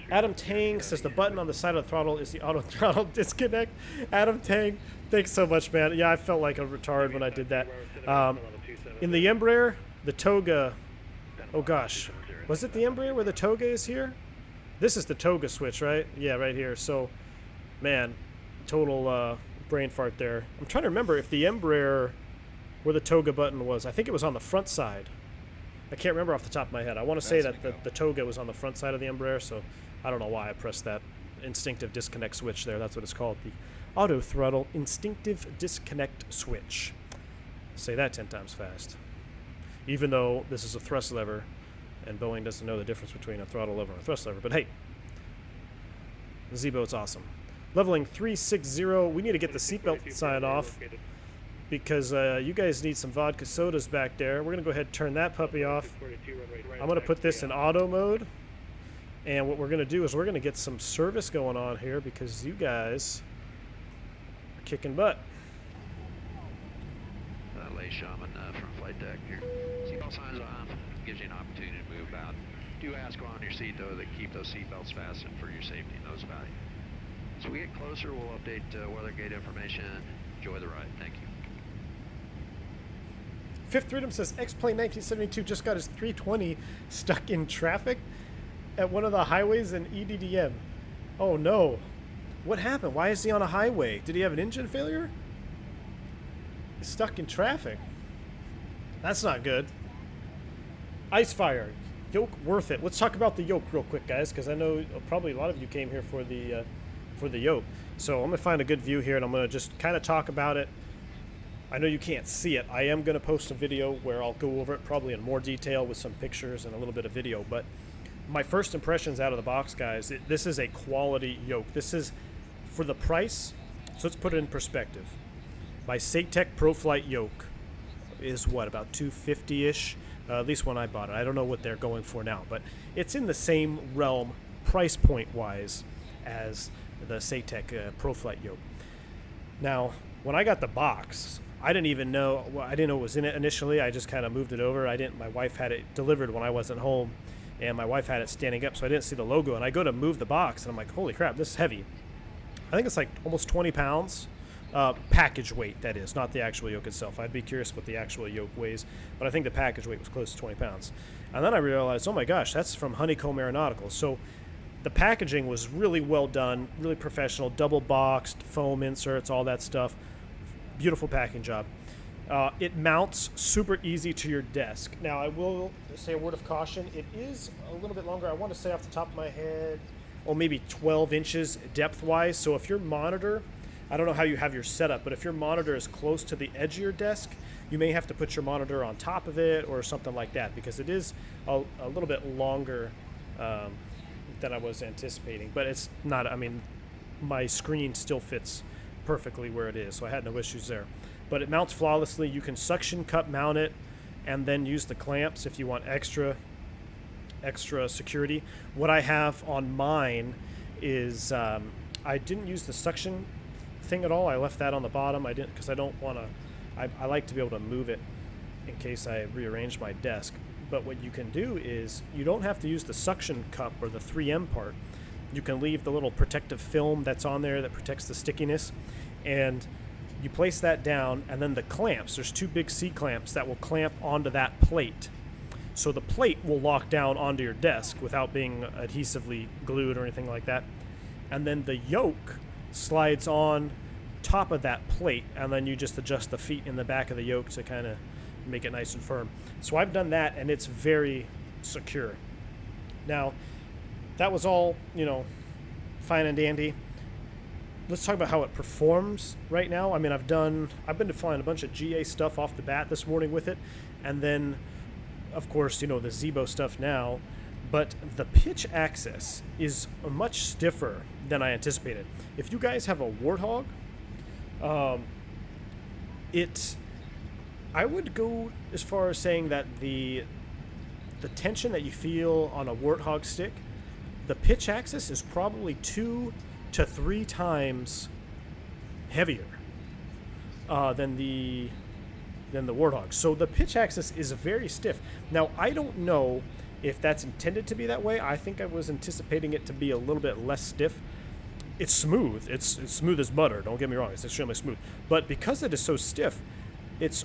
Adam Tang says the button on the side of the throttle is the auto throttle disconnect. Adam Tang, thanks so much, man. Yeah, I felt like a retard when I did that. In the Embraer, the Toga, oh gosh, was it the Embraer where the Toga is here? This is the Toga switch, right? Yeah, right here. So, man, total brain fart there. I'm trying to remember if the Embraer where the toga button was. I think it was on the front side. I can't remember off the top of my head. I want to say that the toga was on the front side of the Embraer, so I don't know why I pressed that instinctive disconnect switch there. That's what it's called, the auto throttle instinctive disconnect switch. Say that 10 times fast. Even though this is a thrust lever, and Boeing doesn't know the difference between a throttle lever and a thrust lever. But hey, Zibo, it's awesome. Leveling 360. We need to get the seatbelt sign off because you guys need some vodka sodas back there. We're going to go ahead and turn that puppy off. I'm going to put this in auto mode. And what we're going to do is we're going to get some service going on here because you guys are kicking butt. Lay Shaman from flight deck here. Seatbelt signs on. Gives you an opportunity to move about. Do ask on your seat, though, that keep those seatbelts fastened for your safety and those value. As we get closer, we'll update weather gate information. Enjoy the ride. Thank you. Fifth Freedom says X-Plane 1972 just got his 320 stuck in traffic at one of the highways in EDDM. Oh no. What happened? Why is he on a highway? Did he have an engine failure? He's stuck in traffic. That's not good. Ice Fire. Yoke worth it. Let's talk about the Yoke real quick, guys, because I know probably a lot of you came here for the Yoke. So I'm going to find a good view here, and I'm going to just kind of talk about it. I know you can't see it. I am going to post a video where I'll go over it probably in more detail with some pictures and a little bit of video. But my first impressions out of the box, guys, this is a quality Yoke. This is, for the price, so let's put it in perspective. My SATEC ProFlight Yoke is what, about $250-ish? At least when I bought it. I don't know what they're going for now, but it's in the same realm price point wise as the SATEC ProFlight Yoke. Now, when I got the box, I didn't even know, I didn't know what was in it initially. I just kind of moved it over. My wife had it delivered when I wasn't home, and my wife had it standing up, so I didn't see the logo. And I go to move the box, and I'm like, holy crap, this is heavy. I think it's like almost 20 pounds. Package weight, that is, not the actual Yoke itself. I'd be curious what the actual Yoke weighs, but I think the package weight was close to 20 pounds. And then I realized, oh my gosh, that's from Honeycomb Aeronautical. So the packaging was really well done, really professional, double boxed, foam inserts, all that stuff. Beautiful packing job. It mounts super easy to your desk. Now, I will say a word of caution. It is a little bit longer. I want to say off the top of my head, maybe 12 inches depth-wise. So if your monitor, I don't know how you have your setup, but if your monitor is close to the edge of your desk, you may have to put your monitor on top of it or something like that, because it is a little bit longer than I was anticipating. But it's not, I mean, my screen still fits perfectly where it is, so I had no issues there. But it mounts flawlessly. You can suction cup mount it and then use the clamps if you want extra security. What I have on mine is I didn't use the suction thing at all. I left that on the bottom. I didn't, because I don't want to, I like to be able to move it in case I rearrange my desk. But what you can do is you don't have to use the suction cup or the 3M part. You can leave the little protective film that's on there that protects the stickiness, and you place that down, and then the clamps, there's two big C clamps that will clamp onto that plate. So the plate will lock down onto your desk without being adhesively glued or anything like that. And then the Yoke slides on top of that plate, and then you just adjust the feet in the back of the Yoke to kind of make it nice and firm. So I've done that, and it's very secure. Now, that was all, fine and dandy. Let's talk about how it performs right now. I mean, I've been flying a bunch of GA stuff off the bat this morning with it, and then, of course, the Zibo stuff now. But the pitch axis is much stiffer than I anticipated. If you guys have a Warthog, I would go as far as saying that the tension that you feel on a Warthog stick, the pitch axis is probably 2 to 3 times heavier than the Warthog. So the pitch axis is very stiff. Now, I don't know if that's intended to be that way. I think I was anticipating it to be a little bit less stiff. It's smooth. It's smooth as butter. Don't get me wrong. It's extremely smooth. But because it is so stiff, it's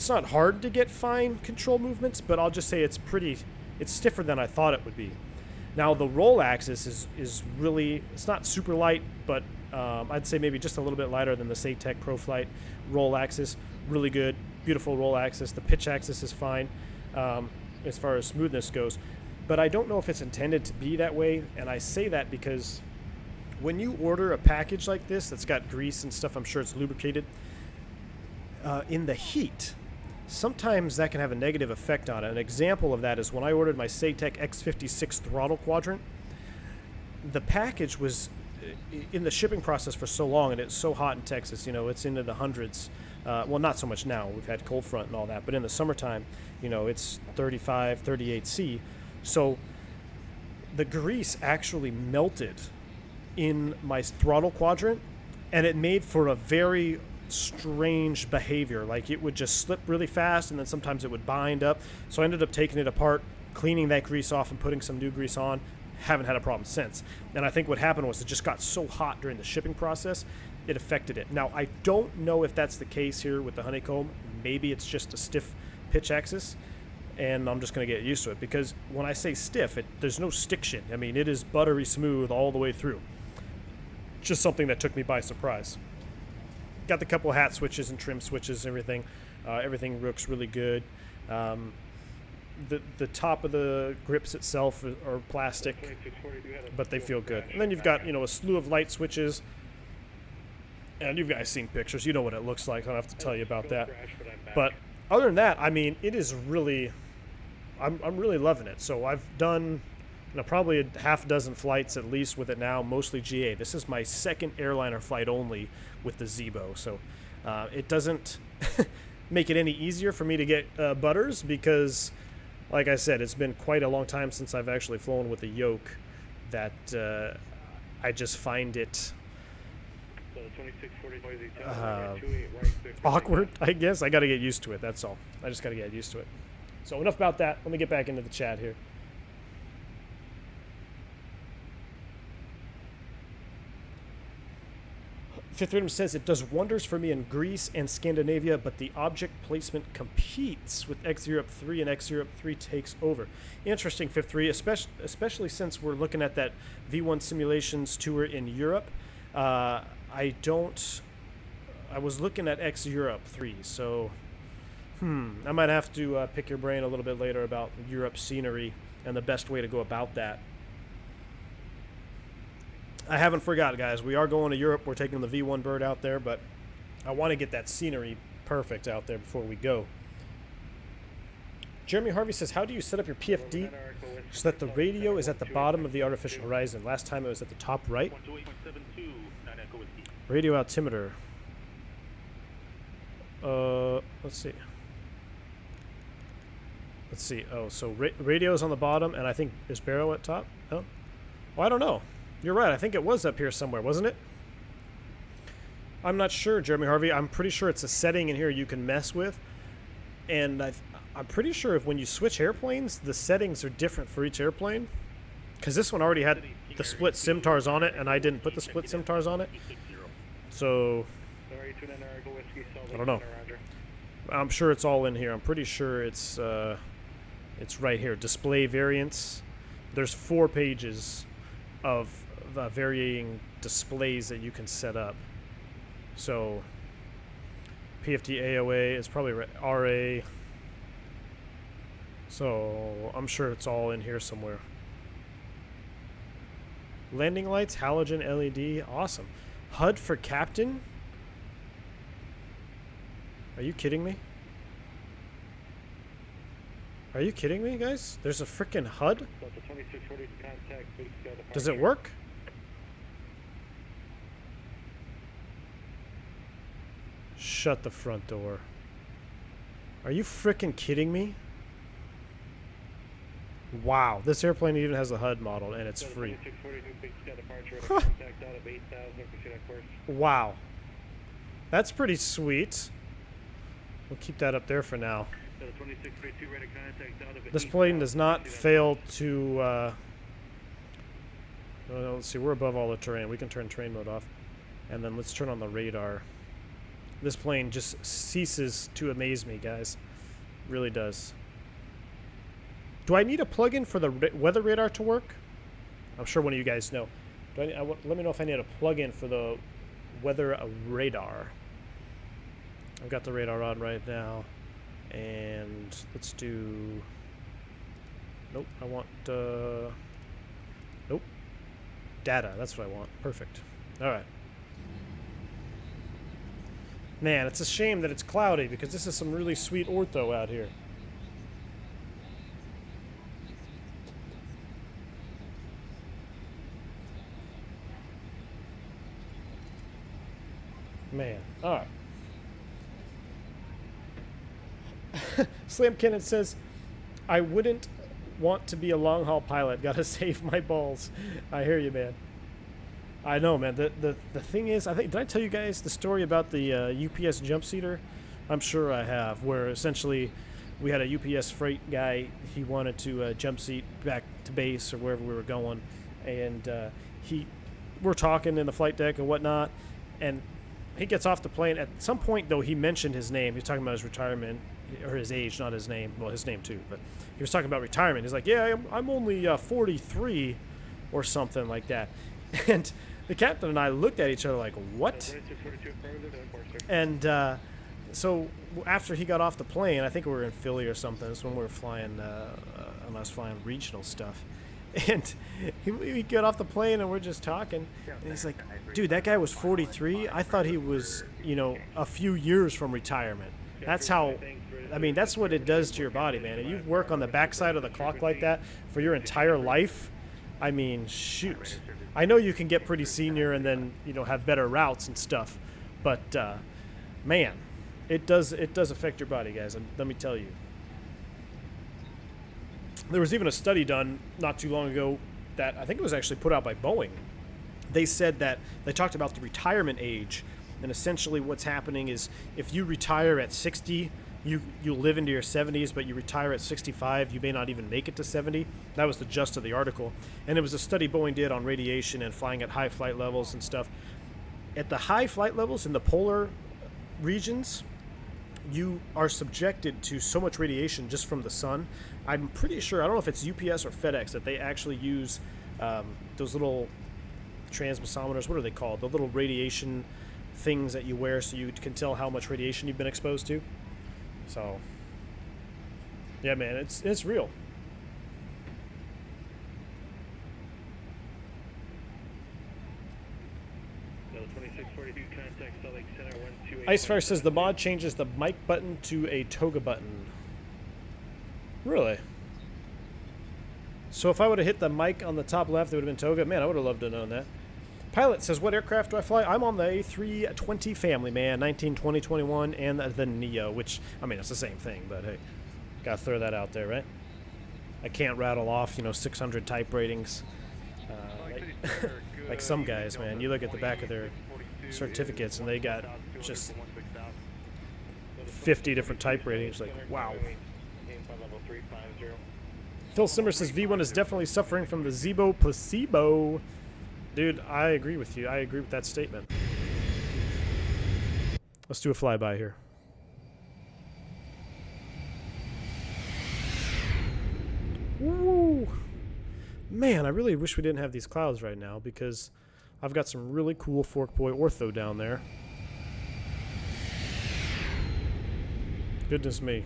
not hard to get fine control movements, but I'll just say it's stiffer than I thought it would be. Now, the roll axis is really, it's not super light, but I'd say maybe just a little bit lighter than the SATEC ProFlight roll axis. really good, beautiful roll axis. The pitch axis is fine as far as smoothness goes. But I don't know if it's intended to be that way, and I say that because when you order a package like this that's got grease and stuff, I'm sure it's lubricated, in the heat, sometimes that can have a negative effect on it. An example of that is when I ordered my Saytech X56 throttle quadrant, the package was in the shipping process for so long, and it's so hot in Texas, you know, it's into the hundreds. Well, not so much now. We've had cold front and all that, but in the summertime, you know, it's 35, 38 C. So the grease actually melted in my throttle quadrant, and it made for a very strange behavior. Like, it would just slip really fast, and then sometimes it would bind up. So I ended up taking it apart, cleaning that grease off, and putting some new grease on. Haven't had a problem since. And I think what happened was it just got so hot during the shipping process, it affected it. Now, I don't know if that's the case here with the Honeycomb. Maybe it's just a stiff pitch axis, and I'm just going to get used to it, because when I say stiff, there's no stiction. I mean, it is buttery smooth all the way through. Just something that took me by surprise. Got the couple hat switches and trim switches and everything. Everything looks really good. The top of the grips itself are plastic, but they feel good. And then you've got, you know, a slew of light switches. And you guys seen pictures. You know what it looks like. I don't have to tell you about that. But other than that, I mean, it is really, I'm really loving it. So I've done, you know, probably a half dozen flights at least with it now, mostly GA. This is my second airliner flight only with the Zibo. So it doesn't make it any easier for me to get butters, because, like I said, it's been quite a long time since I've actually flown with a Yoke, that I just find it awkward, I guess. I got to get used to it, that's all. I just got to get used to it. So enough about that. Let me get back into the chat here. Fifth Rhythm says, it does wonders for me in Greece and Scandinavia, but the object placement competes with X Europe 3, and X Europe 3 takes over. Interesting, Fifth 3, especially since we're looking at that V1 simulations tour in Europe. I was looking at X Europe 3, so I might have to pick your brain a little bit later about Europe scenery and the best way to go about that. I haven't forgot, guys. We are going to Europe. We're taking the V1 bird out there, but I want to get that scenery perfect out there before we go. Jeremy Harvey says, how do you set up your PFD so that the radio is at the bottom of the artificial horizon? Last time it was at the top right. Radio altimeter. Let's see. Let's see. Oh, so radio is on the bottom, and I think is Barrow at top? Oh, well, I don't know. You're right. I think it was up here somewhere, wasn't it? I'm not sure, Jeremy Harvey. I'm pretty sure it's a setting in here you can mess with. And I'm pretty sure if when you switch airplanes, the settings are different for each airplane. Because this one already had the split SIMTARs on it, and I didn't put the split SIMTARs on it. So, I don't know. I'm sure it's all in here. I'm pretty sure it's right here. Display variants. There's 4 pages of varying displays that you can set up. So PFD AOA is probably RA. So I'm sure it's all in here somewhere. Landing lights, halogen LED, awesome. HUD for captain? Are you kidding me? Are you kidding me, guys? There's a freaking HUD? Does it work? Shut the front door. Are you freaking kidding me? Wow, this airplane even has a HUD model, and it's free. Wow. That's pretty sweet. We'll keep that up there for now. This plane does not fail to... let's see, we're above all the terrain. We can turn train mode off. And then let's turn on the radar. This plane just ceases to amaze me, guys. Really does. Do I need a plug-in for the weather radar to work? I'm sure one of you guys know. Let me know if I need a plug-in for the weather radar. I've got the radar on right now, and let's do. Nope, I want. Nope. Data. That's what I want. Perfect. All right. Man, it's a shame that it's cloudy because this is some really sweet ortho out here. Man, all right. Slam Cannon says, I wouldn't want to be a long-haul pilot. Gotta save my balls. I hear you, man. I know, man. The thing is, I think, did I tell you guys the story about the UPS jump seater? I'm sure I have, where essentially we had a UPS freight guy. He wanted to jump seat back to base or wherever we were going. And we're talking in the flight deck and whatnot. And he gets off the plane. At some point, though, he mentioned his name. He was talking about his retirement, or his age, not his name. Well, his name, too. But he was talking about retirement. He's like, yeah, I'm only 43 or something like that. And the captain and I looked at each other like, what? And so after he got off the plane, I think we were in Philly or something. That's when we were flying, and I was flying regional stuff. And we get off the plane and we're just talking. And he's like, dude, that guy was 43. I thought he was, a few years from retirement. That's how, I mean, that's what it does to your body, man. If you work on the backside of the clock like that for your entire life, I mean, shoot. I know you can get pretty senior and then, have better routes and stuff. But, man, it does affect your body, guys. And let me tell you. There was even a study done not too long ago that I think it was actually put out by Boeing. They said that they talked about the retirement age, and essentially what's happening is if you retire at 60, you live into your 70s, but you retire at 65, you may not even make it to 70. That was the gist of the article. And it was a study Boeing did on radiation and flying at high flight levels and stuff. At the high flight levels in the polar regions, you are subjected to so much radiation just from the sun. I'm pretty sure, I don't know if it's UPS or FedEx, that they actually use those little transmissometers. What are they called? The little radiation things that you wear so you can tell how much radiation you've been exposed to. So, yeah, man, it's real. Icefire says the mod changes the mic button to a toga button. Really? So if I would have hit the mic on the top left, it would have been toga. Man, I would have loved to have known that. Pilot says, what aircraft do I fly? I'm on the A320 family, man. 19, 20, 21, and the Neo, which, I mean, it's the same thing, but hey, gotta throw that out there, right? I can't rattle off, 600 type ratings. Like some guys, man. You look at the back of their certificates, and they got just 50 different type ratings. Like, wow. Phil Simmer says, V1 is definitely suffering from the Zibo placebo. Dude, I agree with you. I agree with that statement. Let's do a flyby here. Woo! Man, I really wish we didn't have these clouds right now because I've got some really cool Fork Boy ortho down there. Goodness me.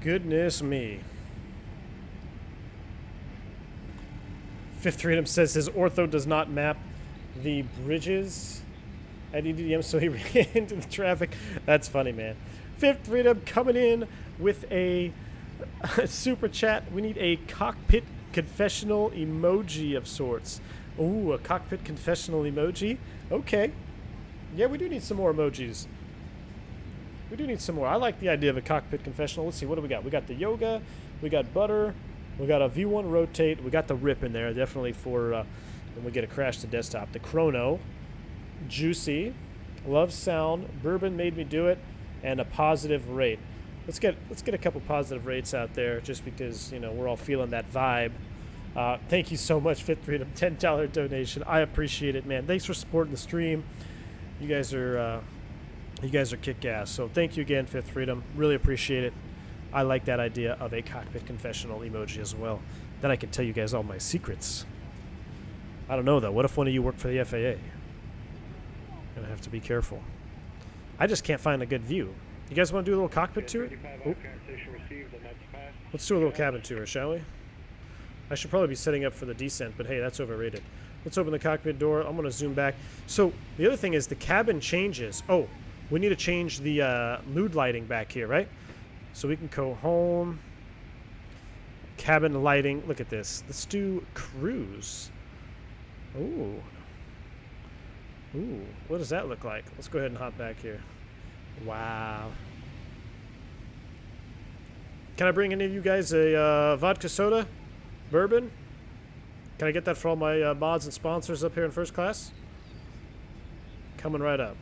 Goodness me. Fifth Freedom says his ortho does not map the bridges at EDDM, so he ran into the traffic. That's funny, man. Fifth Freedom coming in with a super chat. We need a cockpit confessional emoji of sorts. Ooh, a cockpit confessional emoji? Okay. Yeah, we do need some more emojis. We do need some more. I like the idea of a cockpit confessional. Let's see, what do we got? We got the yoga, we got butter, we got a V1 rotate, we got the rip in there, definitely for when we get a crash to desktop. The chrono, juicy, love sound, bourbon made me do it, and a positive rate. Let's get a couple positive rates out there, just because we're all feeling that vibe. Thank you so much, Fifth Freedom, $10 donation. I appreciate it, man. Thanks for supporting the stream. You guys are kick-ass. So thank you again, Fifth Freedom. Really appreciate it. I like that idea of a cockpit confessional emoji as well. Then I can tell you guys all my secrets. I don't know though. What if one of you work for the FAA? Gonna have to be careful. I just can't find a good view. You guys want to do a little cockpit tour? Oh. Let's do a little cabin tour, shall we? I should probably be setting up for the descent, but hey, that's overrated. Let's open the cockpit door. I'm going to zoom back. So the other thing is the cabin changes. Oh, we need to change the mood lighting back here, right? So we can go home. Cabin lighting. Look at this. Let's do cruise. Ooh. Ooh. What does that look like? Let's go ahead and hop back here. Wow. Can I bring any of you guys a vodka soda? Bourbon? Can I get that for all my mods and sponsors up here in first class? Coming right up.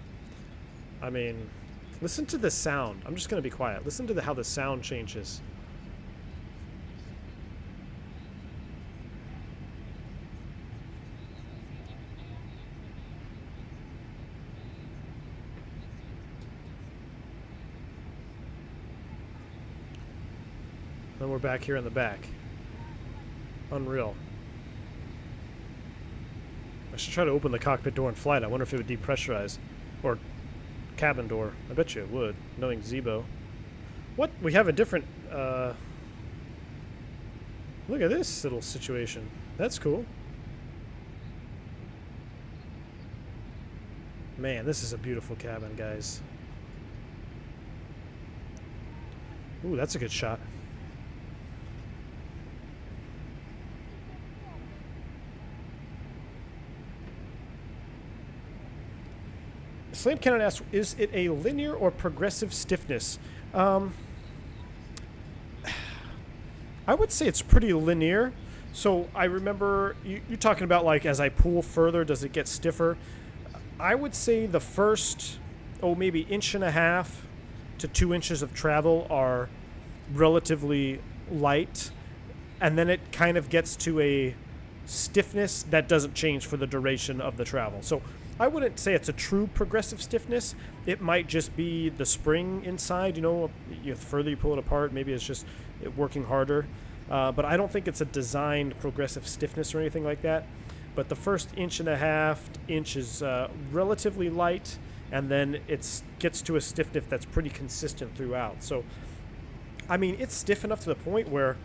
I mean, listen to the sound. I'm just going to be quiet. Listen to how the sound changes. Then we're back here in the back. Unreal. I should try to open the cockpit door in flight. I wonder if it would depressurize. Or cabin door. I bet you it would, knowing Zibo. What? We have a different... Look at this little situation. That's cool. Man, this is a beautiful cabin, guys. Ooh, that's a good shot. Slam Cannon asks, is it a linear or progressive stiffness? I would say it's pretty linear. So I remember you're talking about like as I pull further, does it get stiffer? I would say the first, maybe 1.5 to 2 inches of travel are relatively light. And then it kind of gets to a stiffness that doesn't change for the duration of the travel. So I wouldn't say it's a true progressive stiffness. It might just be the spring inside, the further you pull it apart, maybe it's just working harder. But I don't think it's a designed progressive stiffness or anything like that. But the first 1.5 inches is relatively light, and then it gets to a stiffness that's pretty consistent throughout. So, I mean, it's stiff enough to the point where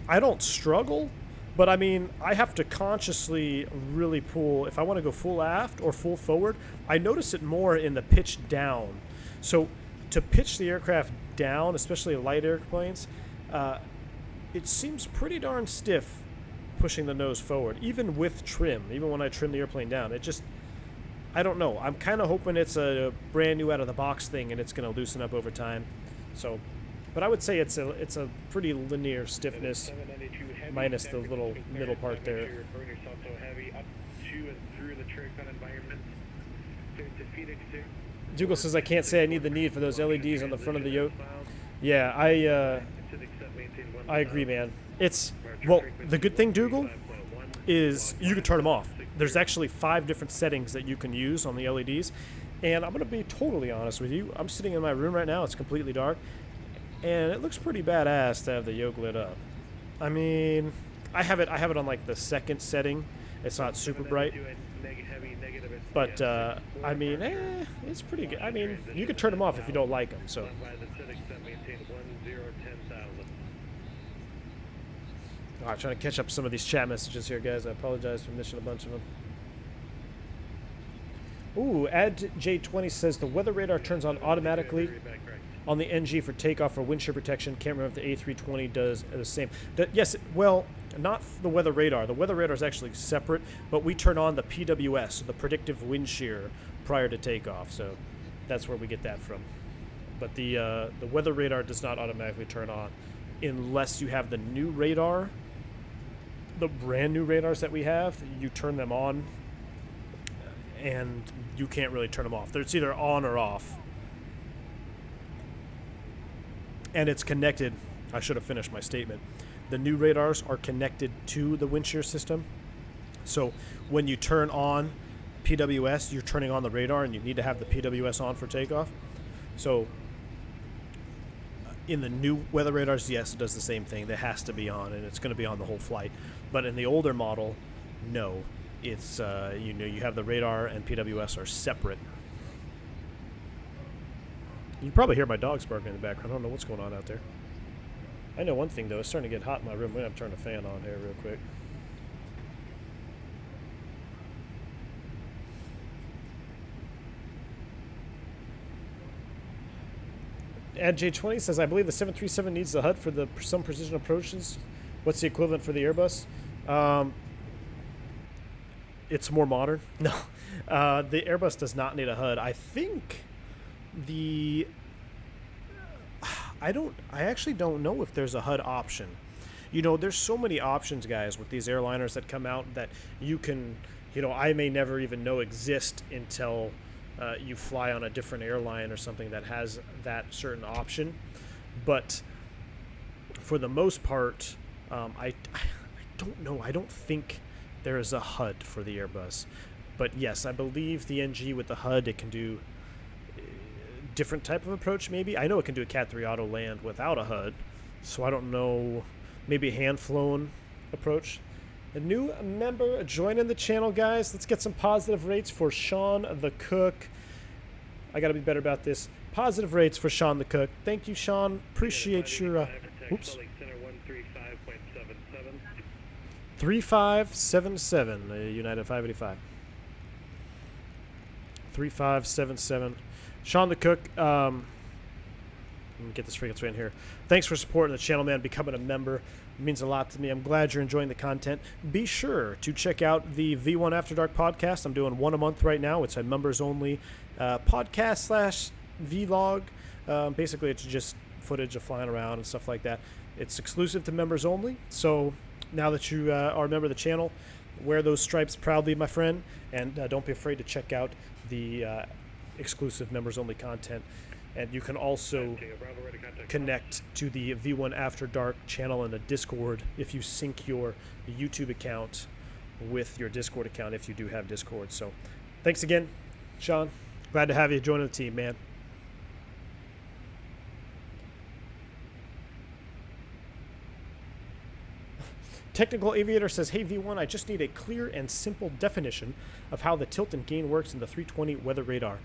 I don't struggle. But I mean, I have to consciously really pull. If I want to go full aft or full forward, I notice it more in the pitch down. So to pitch the aircraft down, especially light airplanes, it seems pretty darn stiff pushing the nose forward, even with trim, even when I trim the airplane down. It just, I don't know. I'm kind of hoping it's a brand new out of the box thing and it's going to loosen up over time. So, but I would say it's a pretty linear stiffness, minus the little middle part there. Dougal says, I can't say I need the need for those LEDs on the front of the yoke. Yeah, I agree, man. Well, the good thing, Dougal, is you can turn them off. There's actually 5 different settings that you can use on the LEDs. And I'm going to be totally honest with you. I'm sitting in my room right now. It's completely dark. And it looks pretty badass to have the yoke lit up. I mean, I have it on like the second setting. It's not super bright. But, I mean, it's pretty good. I mean, you could turn them off if you don't like them, so. I'm trying to catch up some of these chat messages here, guys. I apologize for missing a bunch of them. Ooh, AddJ20 says the weather radar turns on automatically on the NG for takeoff or wind shear protection. Can't remember if the A320 does the same. Yes, well, not the weather radar. The weather radar is actually separate, but we turn on the PWS, the predictive wind shear, prior to takeoff. So that's where we get that from. But the weather radar does not automatically turn on unless you have the new radar. The brand new radars that we have, you turn them on, and you can't really turn them off. It's either on or off. And it's connected. I should have finished my statement. The new radars are connected to the wind shear system. So when you turn on PWS, you're turning on the radar, and you need to have the PWS on for takeoff. So in the new weather radars, yes, it does the same thing. That has to be on, and it's going to be on the whole flight. But in the older model, no. it's you know, you have the radar and PWS are separate. You can probably hear my dogs barking in the background. I don't know what's going on out there. I know one thing though, it's starting to get hot in my room. I'm gonna have to turn the fan on here real quick. AdJ20 says, I believe the 737 needs the HUD for some precision approaches. What's the equivalent for the Airbus? It's more modern. No, the Airbus does not need a HUD. I think I actually don't know if there's a HUD option. You know, there's so many options, guys, with these airliners that come out that you can, you know, I may never even know exist until you fly on a different airline or something that has that certain option. But for the most part, I don't know. I don't think there is a HUD for the Airbus. But yes, I believe the NG with the HUD, it can do different type of approach maybe. I know it can do a Cat 3 auto land without a HUD. So I don't know, maybe a hand-flown approach. A new member joining the channel, guys. Let's get some positive rates for Sean the Cook. I got to be better about this. Positive rates for Sean the Cook. Thank you, Sean. Appreciate your... oops. 3577, United 585. 3577. Sean the Cook, let me get this frequency in here. Thanks for supporting the channel, man. Becoming a member it means a lot to me. I'm glad you're enjoying the content. Be sure to check out the V1 After Dark podcast. I'm doing one a month right now. It's a members-only podcast / vlog. Basically, it's just footage of flying around and stuff like that. It's exclusive to members only. So now that you are a member of the channel, wear those stripes proudly, my friend. And don't be afraid to check out the exclusive members-only content. And you can also connect to the V1 After Dark channel in the Discord if you sync your YouTube account with your Discord account, if you do have Discord. So thanks again, Sean. Glad to have you join the team, man. Technical Aviator says, hey V1, I just need a clear and simple definition of how the tilt and gain works in the 320 weather radar.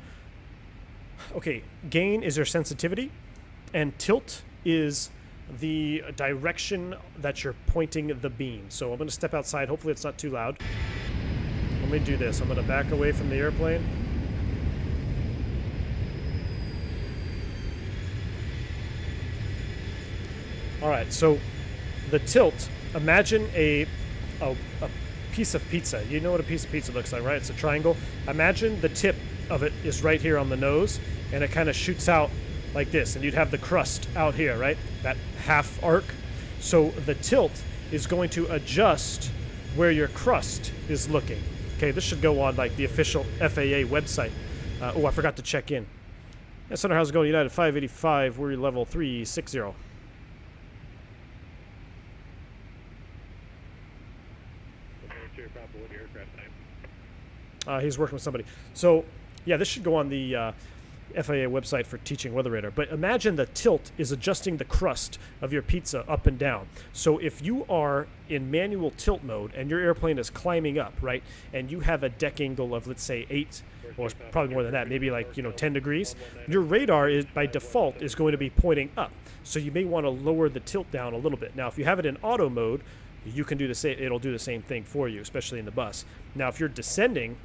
Okay, gain is your sensitivity, and tilt is the direction that you're pointing the beam. So I'm going to step outside. Hopefully it's not too loud. Let me do this. I'm going to back away from the airplane. All right, so the tilt, imagine a piece of pizza. You know what a piece of pizza looks like, right? It's a triangle. Imagine the tip of it is right here on the nose, and it kind of shoots out like this, and you'd have the crust out here, right? That half arc. So the tilt is going to adjust where your crust is looking. Okay, this should go on like the official FAA website. Oh, I forgot to check in. Yeah, Center, how's it going? United 585, we're level 360. He's working with somebody. So, yeah, this should go on the FAA website for teaching weather radar. But imagine the tilt is adjusting the crust of your pizza up and down. So if you are in manual tilt mode and your airplane is climbing up, right, and you have a deck angle of, let's say, 8, or probably more than that, maybe like, 10 degrees, your radar is by default is going to be pointing up. So you may want to lower the tilt down a little bit. Now, if you have it in auto mode, you can do the same. It'll do the same thing for you, especially in the bus. Now, if you're descending,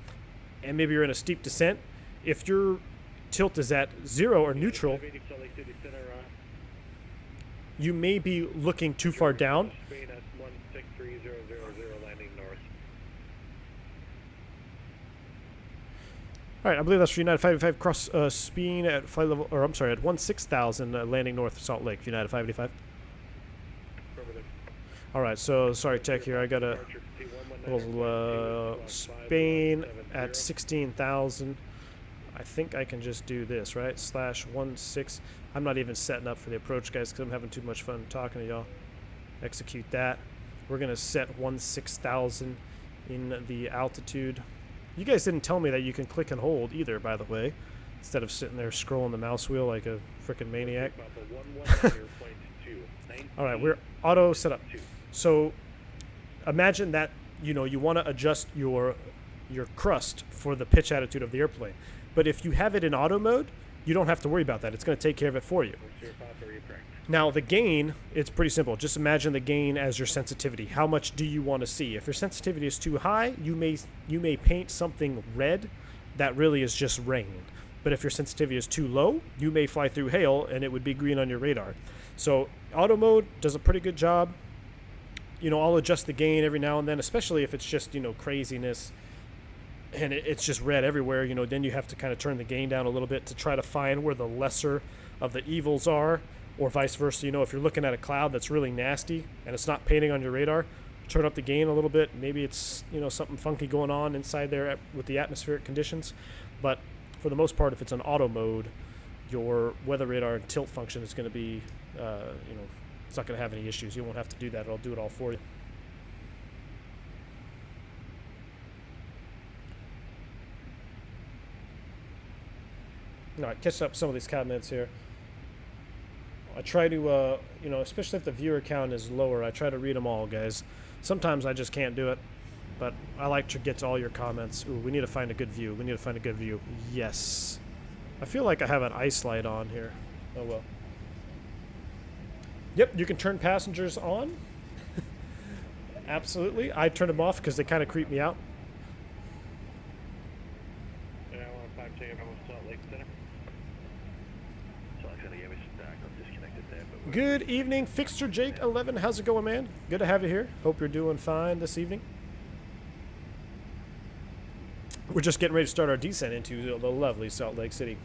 and maybe you're in a steep descent, if your tilt is at 0 or neutral, you may be looking too far down. All right, I believe that's for United 585 cross speed at flight level, or I'm sorry, at 16,000 landing north Salt Lake, United 585. All right, so sorry, Tech here. I got a little Spain at 16,000. I think I can just do this, right? /16. I'm not even setting up for the approach, guys, because I'm having too much fun talking to y'all. Execute that. We're going to set 16,000 in the altitude. You guys didn't tell me that you can click and hold either, by the way, instead of sitting there scrolling the mouse wheel like a freaking maniac. All right, we're auto set up. So imagine that you know, you want to adjust your crust for the pitch attitude of the airplane. But if you have it in auto mode, you don't have to worry about that. It's going to take care of it for you. Now, the gain, it's pretty simple. Just imagine the gain as your sensitivity. How much do you want to see? If your sensitivity is too high, you may paint something red that really is just rain. But if your sensitivity is too low, you may fly through hail and it would be green on your radar. So auto mode does a pretty good job. You know, I'll adjust the gain every now and then, especially if it's just, you know, craziness and it's just red everywhere. You know, then you have to kind of turn the gain down a little bit to try to find where the lesser of the evils are, or vice versa. You know, if you're looking at a cloud that's really nasty and it's not painting on your radar, turn up the gain a little bit. Maybe it's, you know, something funky going on inside there with the atmospheric conditions. But for the most part, if it's on auto mode, your weather radar and tilt function is going to be, you know, it's not going to have any issues. You won't have to do that. It'll do it all for you. All right, catch up some of these comments here. I try to, you know, especially if the viewer count is lower, I try to read them all, guys. Sometimes I just can't do it, but I like to get to all your comments. Ooh, we need to find a good view. We need to find a good view. Yes. I feel like I have an ice light on here. Oh, well. Yep, you can turn passengers on. Absolutely. I turn them off because they kind of creep me out. Yeah, I want to take it almost Salt Lake Center. Salt Lake Center gave me some back. I'm disconnected there. But Good evening, Fixture Jake 11. How's it going, man? Good to have you here. Hope you're doing fine this evening. We're just getting ready to start our descent into the lovely Salt Lake City.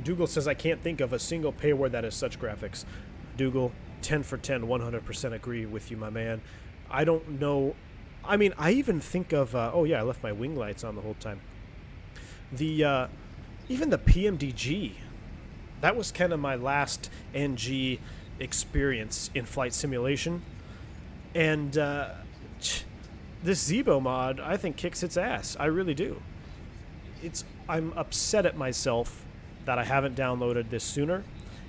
Dougal says, I can't think of a single payware that has such graphics. Dougal, 10 for 10, 100% agree with you, my man. I don't know. I mean, I even think of, oh yeah, I left my wing lights on the whole time. The, even the PMDG, that was kind of my last NG experience in flight simulation. And this Zibo mod, I think, kicks its ass. I really do. I'm upset at myself that I haven't downloaded this sooner,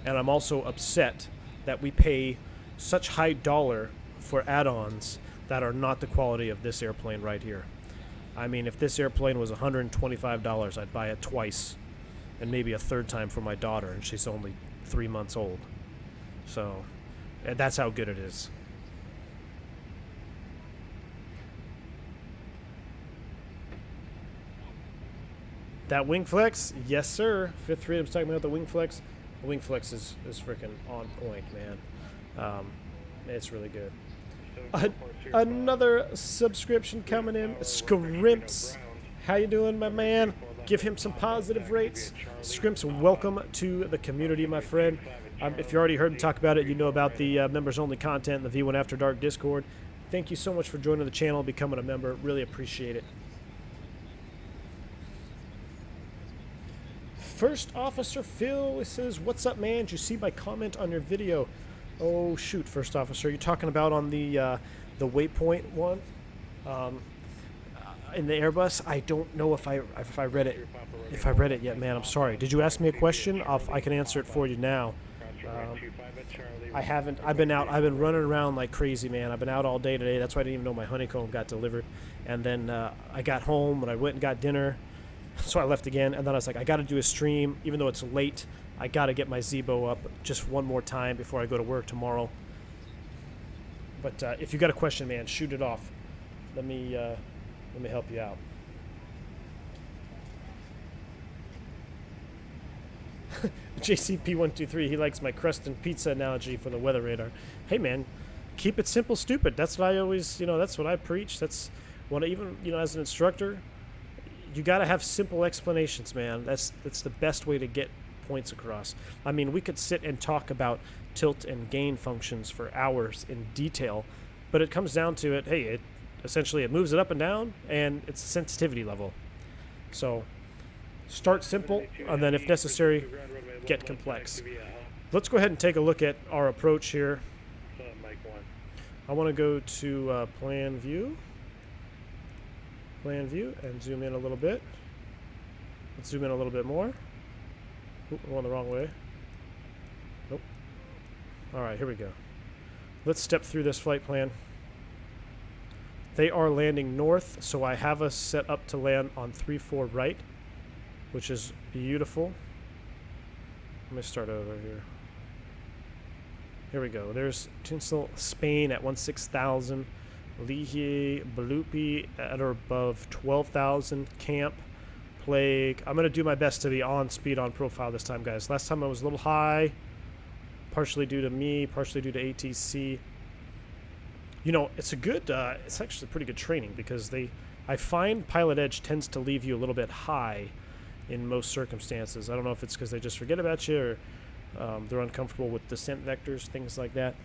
and I'm also upset that we pay such high dollar for add-ons that are not the quality of this airplane right here. I mean, if this airplane was $125, I'd buy it twice, and maybe a third time for my daughter, and she's only 3 months old. So, that's how good it is. That wing flex, yes sir. Fifth Freedom's talking about the wing flex. The wing flex is freaking on point, man. It's really good. Another subscription coming in. Scrimps, how you doing, my man? Give him some positive rates. Scrimps, welcome to the community, my friend. If you already heard me talk about it, you know about the members-only content in the V1 After Dark Discord. Thank you so much for joining the channel, becoming a member. Really appreciate it. First Officer Phil says, what's up, man? Did you see my comment on your video? Oh, shoot, First Officer. You're talking about on the waypoint one in the Airbus? I don't know if I read it. If I read it yet, man, I'm sorry. Did you ask me a question? I can answer it for you now. I haven't. I've been running around like crazy, man. I've been out all day today. That's why I didn't even know my honeycomb got delivered. And then I got home and I went and got dinner. So I left again, and then I was like, I got to do a stream. Even though it's late, I got to get my Zibo up just one more time before I go to work tomorrow. But if you got a question, man, shoot it off. Let me help you out. JCP123, he likes my crust and pizza analogy for the weather radar. Hey, man, keep it simple, stupid. That's what I always, that's what I preach. That's what even, as an instructor, you got to have simple explanations, man. That's the best way to get points across. I mean, we could sit and talk about tilt and gain functions for hours in detail, but it comes down to it. Hey, it moves it up and down, and it's a sensitivity level. So start simple, and then if necessary, get complex. Let's go ahead and take a look at our approach here. I want to go to plan view. Plan view and zoom in a little bit. Let's zoom in a little bit more. Oop, I'm going the wrong way. Nope. All right, here we go. Let's step through this flight plan. They are landing north, so I have us set up to land on 3-4 right, which is beautiful. Let me start over here. Here we go. There's Tinsel, Spain at 16,000. Lihi, Balupi at or above 12,000. Camp, Plague. I'm going to do my best to be on speed on profile this time, guys. Last time I was a little high, partially due to me, partially due to ATC. You know, it's a good, it's actually pretty good training because I find Pilot Edge tends to leave you a little bit high in most circumstances. I don't know if it's because they just forget about you or they're uncomfortable with descent vectors, things like that.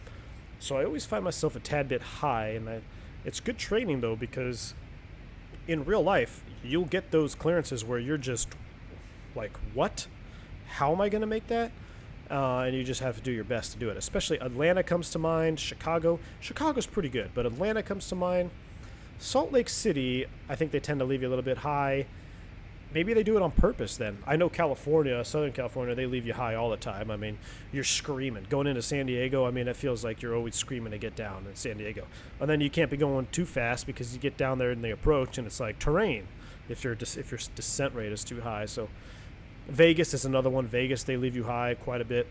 So I always find myself a tad bit high, and it's good training though, because in real life you'll get those clearances where you're just like, what? How am I going to make that? And you just have to do your best to do it. Especially Atlanta comes to mind, Chicago. Chicago's pretty good, but Atlanta comes to mind. Salt Lake City, I think they tend to leave you a little bit high. Maybe they do it on purpose then. I know California, Southern California, they leave you high all the time. I mean, you're screaming. Going into San Diego, I mean, it feels like you're always screaming to get down in San Diego. And then you can't be going too fast because you get down there in the approach and it's like terrain if your descent rate is too high. So Vegas is another one. Vegas, they leave you high quite a bit.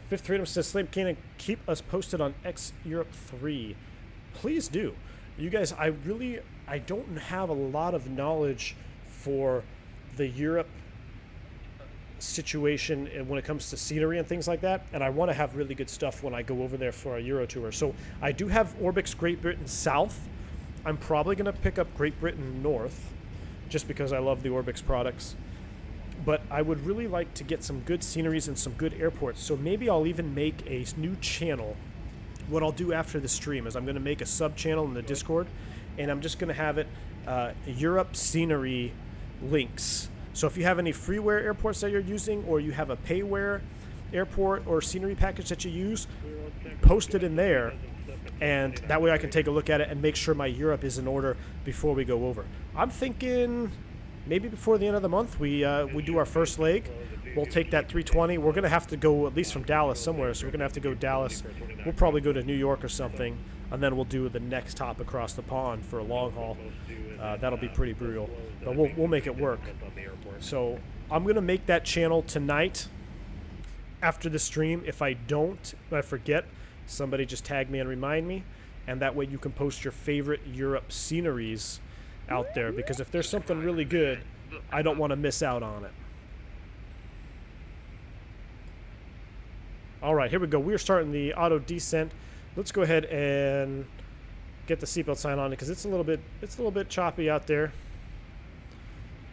Fifth Freedom says, Slave Cannon, keep us posted on X Europe 3. Please do. You guys, I don't have a lot of knowledge for the Europe situation when it comes to scenery and things like that, and I want to have really good stuff when I go over there for a Euro tour. So I do have Orbix Great Britain South. I'm probably going to pick up Great Britain North just because I love the Orbix products. But I would really like to get some good sceneries and some good airports. So maybe I'll even make a new channel. What I'll do after the stream is I'm going to make a sub channel in the Discord, and I'm just going to have it Europe scenery links. So if you have any freeware airports that you're using, or you have a payware airport or scenery package that you use, post it in there, and that way I can take a look at it and make sure my Europe is in order before we go over. I'm thinking maybe before the end of the month we do our first leg. We'll take that 320. We're going to have to go at least from Dallas somewhere, so we're going to have to go Dallas. We'll probably go to New York or something, and then we'll do the next hop across the pond for a long haul. That'll be pretty brutal, but we'll make it work. So I'm going to make that channel tonight after the stream. If I forget, somebody just tag me and remind me, and that way you can post your favorite Europe sceneries out there, because if there's something really good, I don't want to miss out on it. All right, here we go. We're starting the auto descent. Let's go ahead and get the seatbelt sign on it because it's a little bit choppy out there.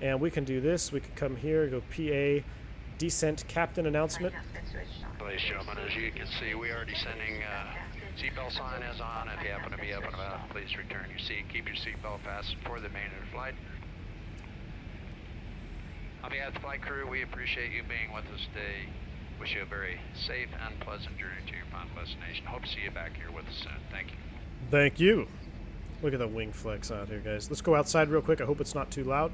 And we can do this. We can come here, go PA, descent captain announcement. Ladies and gentlemen, as you can see, we are descending. Seatbelt sign is on. If you happen to be up and about, please return your seat. Keep your seatbelt fastened for the remainder of the flight. On behalf of the flight crew, we appreciate you being with us today. Wish you a very safe and pleasant journey to your final destination. Hope to see you back here with us soon. Thank you. Thank you. Look at the wing flex out here, guys. Let's go outside real quick. I hope it's not too loud.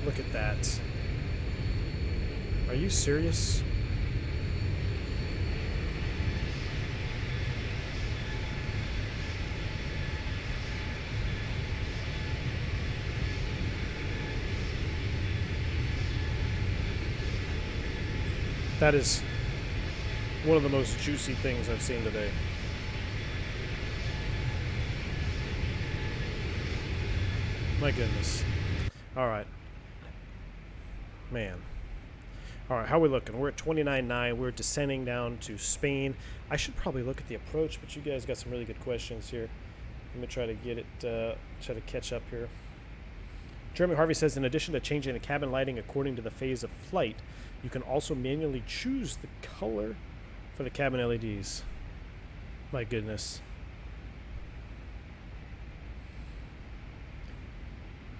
Look at that. Are you serious? That is one of the most juicy things I've seen today. My goodness. All right. Man. All right, how are we looking? We're at 29.9. We're descending down to Spain. I should probably look at the approach, but you guys got some really good questions here. Let me try to get it, try to catch up here. Jeremy Harvey says, in addition to changing the cabin lighting according to the phase of flight, you can also manually choose the color for the cabin LEDs. My goodness.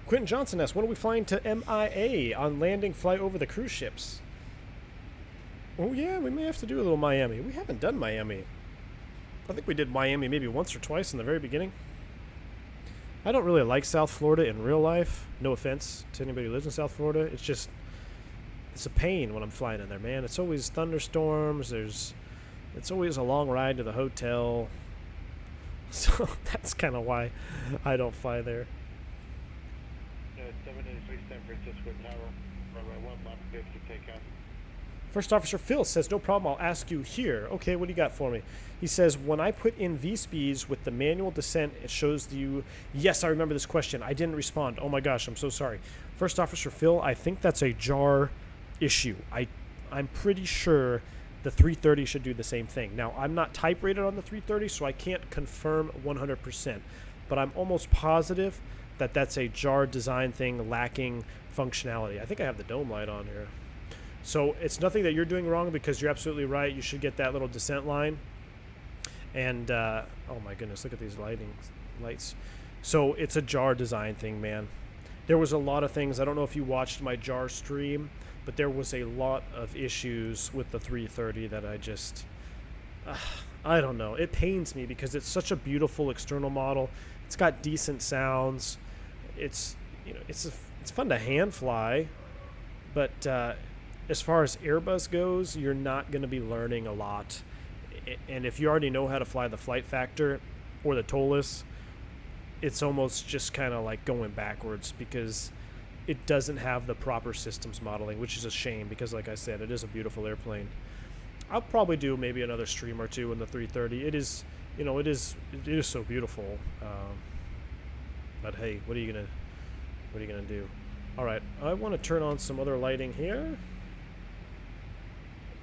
Quentin Johnson asks, when are we flying to MIA on landing fly over the cruise ships? Oh yeah, we may have to do a little Miami. We haven't done Miami I think we did Miami maybe once or twice in the very beginning. I don't really like South Florida in real life. No offense to anybody who lives in South Florida. It's just, it's a pain when I'm flying in there, man. It's always thunderstorms. It's always a long ride to the hotel. So that's kind of why I don't fly there. 783 San Francisco Tower, runway 1 left 50 takeoff. First Officer Phil says, no problem, I'll ask you here. Okay, what do you got for me? He says, when I put in V-speeds with the manual descent, it shows you... Yes, I remember this question. I didn't respond. Oh my gosh, I'm so sorry. First Officer Phil, I think that's a jar issue. I'm pretty sure the 330 should do the same thing. Now, I'm not type rated on the 330, so I can't confirm 100%. But I'm almost positive that that's a jar design thing lacking functionality. I think I have the dome light on here. So it's nothing that you're doing wrong, because you're absolutely right. You should get that little descent line. And, oh my goodness, look at these lights. So it's a jar design thing, man. There was a lot of things. I don't know if you watched my jar stream, but there was a lot of issues with the 330 that I just, I don't know. It pains me because it's such a beautiful external model. It's got decent sounds. It's, you know, it's fun to hand fly, but as far as Airbus goes, you're not going to be learning a lot. And if you already know how to fly the flight factor or the TOLUS, it's almost just kind of like going backwards, because it doesn't have the proper systems modeling, which is a shame, because like I said, it is a beautiful airplane. I'll probably do maybe another stream or two in the 330. It is, you know, it is so beautiful. But hey, what are you gonna do? All right, I want to turn on some other lighting here.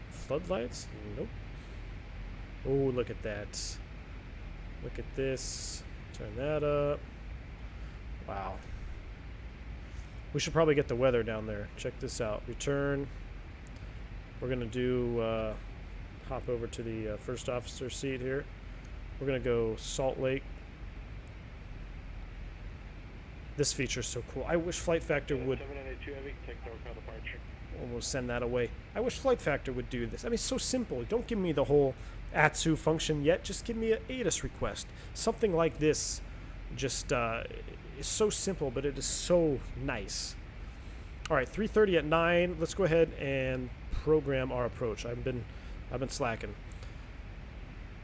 Floodlights? Nope. Oh, look at that. Look at this. Turn that up. Wow. We should probably get the weather down there. Check this out. Return. We're going to do, hop over to the first officer seat here. We're going to go Salt Lake. This feature is so cool. I wish Flight Factor would... 782 Heavy, take NorCal departure. Almost send that away. I wish Flight Factor would do this. I mean, it's so simple. Don't give me the whole ATSU function yet. Just give me an ATIS request. Something like this just is so simple, but it is so nice. All right, 3:30 at 9. Let's go ahead and program our approach. I've been slacking.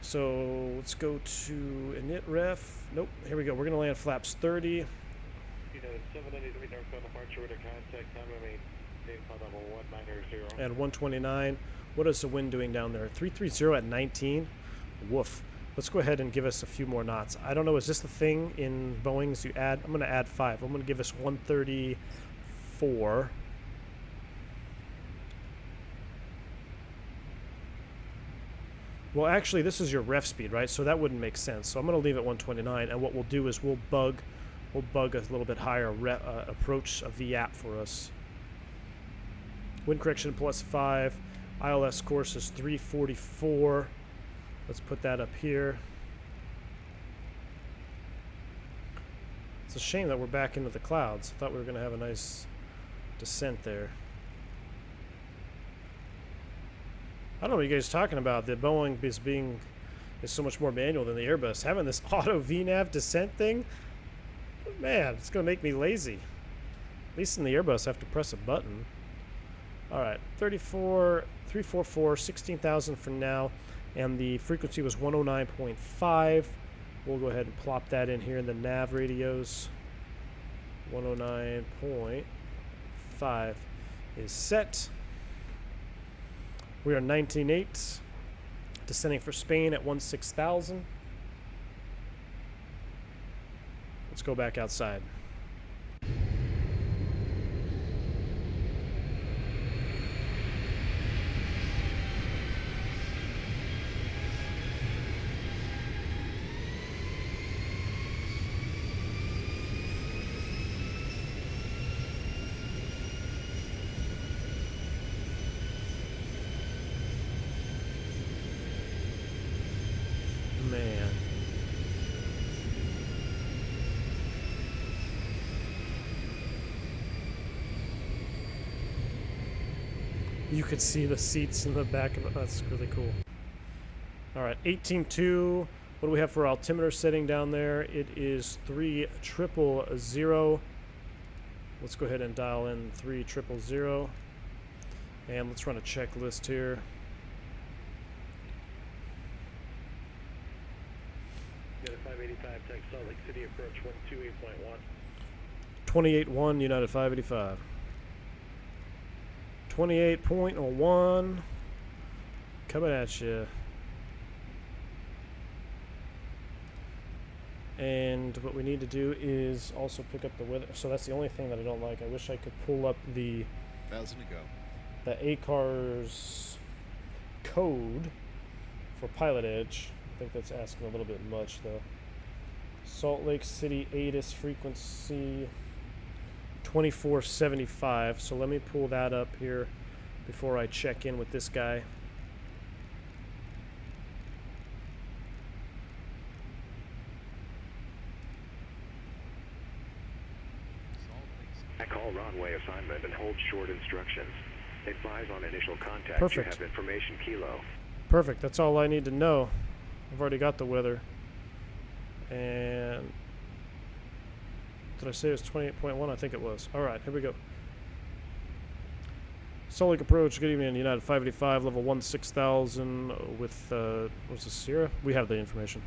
So let's go to init ref. Nope. Here we go. We're gonna land flaps 30. You know, 783 NorCal departure with a contact time. I mean, level 190. And 129. What is the wind doing down there? 330 at 19. Woof. Let's go ahead and give us a few more knots. I don't know, is this the thing in Boeing's you add? I'm going to add 5. I'm going to give us 134. Well, actually, this is your ref speed, right? So that wouldn't make sense. So I'm going to leave it 129, and what we'll do is we'll bug a little bit higher approach of VAP for us. Wind correction +5. ILS course is 344. Let's put that up here. It's a shame that we're back into the clouds. I thought we were going to have a nice descent there. I don't know what you guys are talking about. The Boeing is so much more manual than the Airbus. Having this auto VNAV descent thing, man, it's going to make me lazy. At least in the Airbus, I have to press a button. All right, 344, 16,000 for now, and the frequency was 109.5. We'll go ahead and plop that in here in the nav radios. 109.5 is set. We are 19.8, descending for Spain at 16,000. Let's go back outside. Man. You could see the seats in the back of it. That's really cool. All right, 18.2. What do we have for altimeter setting down there? It is 3000. Let's go ahead and dial in 3000. And let's run a checklist here. United 585, Tech Salt Lake City approach 128.1. 28.1 United 585. 28.1 coming at you. And what we need to do is also pick up the weather. So that's the only thing that I don't like. I wish I could pull up the 1,000 to go. The ACARS code for Pilot Edge. I think that's asking a little bit much though. Salt Lake City ATIS frequency 2475. So let me pull that up here before I check in with this guy. Call runway assignment and hold short instructions. Advise on initial contact. Perfect. You have information kilo. Perfect. That's all I need to know. I've already got the weather. And did I say it was 28.1? I think it was. All right, here we go. Salt Lake approach. Good evening, United 585, level 16,000 with what's the Sierra? We have the information.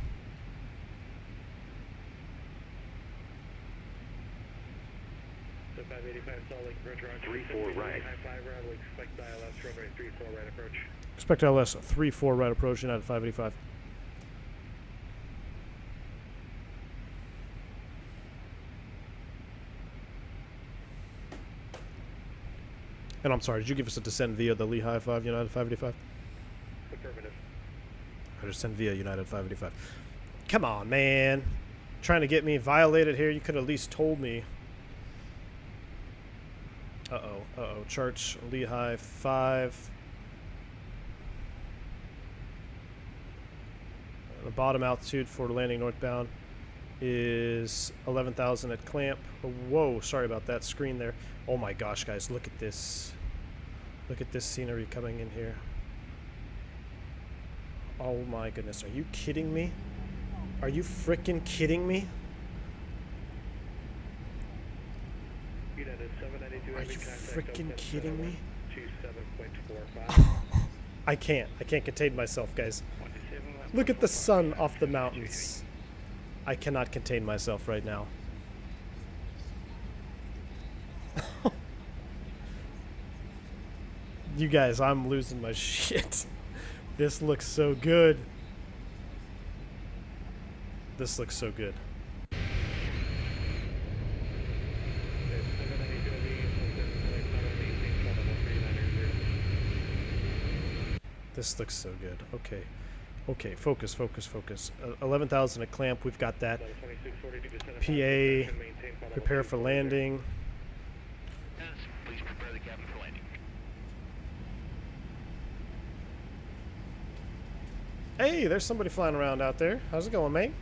So 585 Salt Lake approach around 3-4 right. High 5 round, we expect ILS runway 34 right approach. Expect ILS 34 right approach, United 585. And I'm sorry, did you give us a descent via the Lehigh 5, United 585? Affirmative. I just sent via United 585. Come on, man. Trying to get me violated here. You could at least told me. Uh-oh. Church, Lehigh 5. The bottom altitude for landing northbound is 11,000 at clamp. Whoa, sorry about that screen there. Oh my gosh, guys, look at this. Look at this scenery coming in here. Oh my goodness, are you kidding me? Are you frickin' kidding me? Are you frickin' kidding me? I can't contain myself, guys. Look at the sun off the mountains. I cannot contain myself right now. You guys, I'm losing my shit. This looks so good. This looks so good. This looks so good. Okay. Okay, focus. 11,000 at clamp. We've got that. PA, prepare for landing. Please prepare the cabin for landing. Hey, there's somebody flying around out there. How's it going, mate?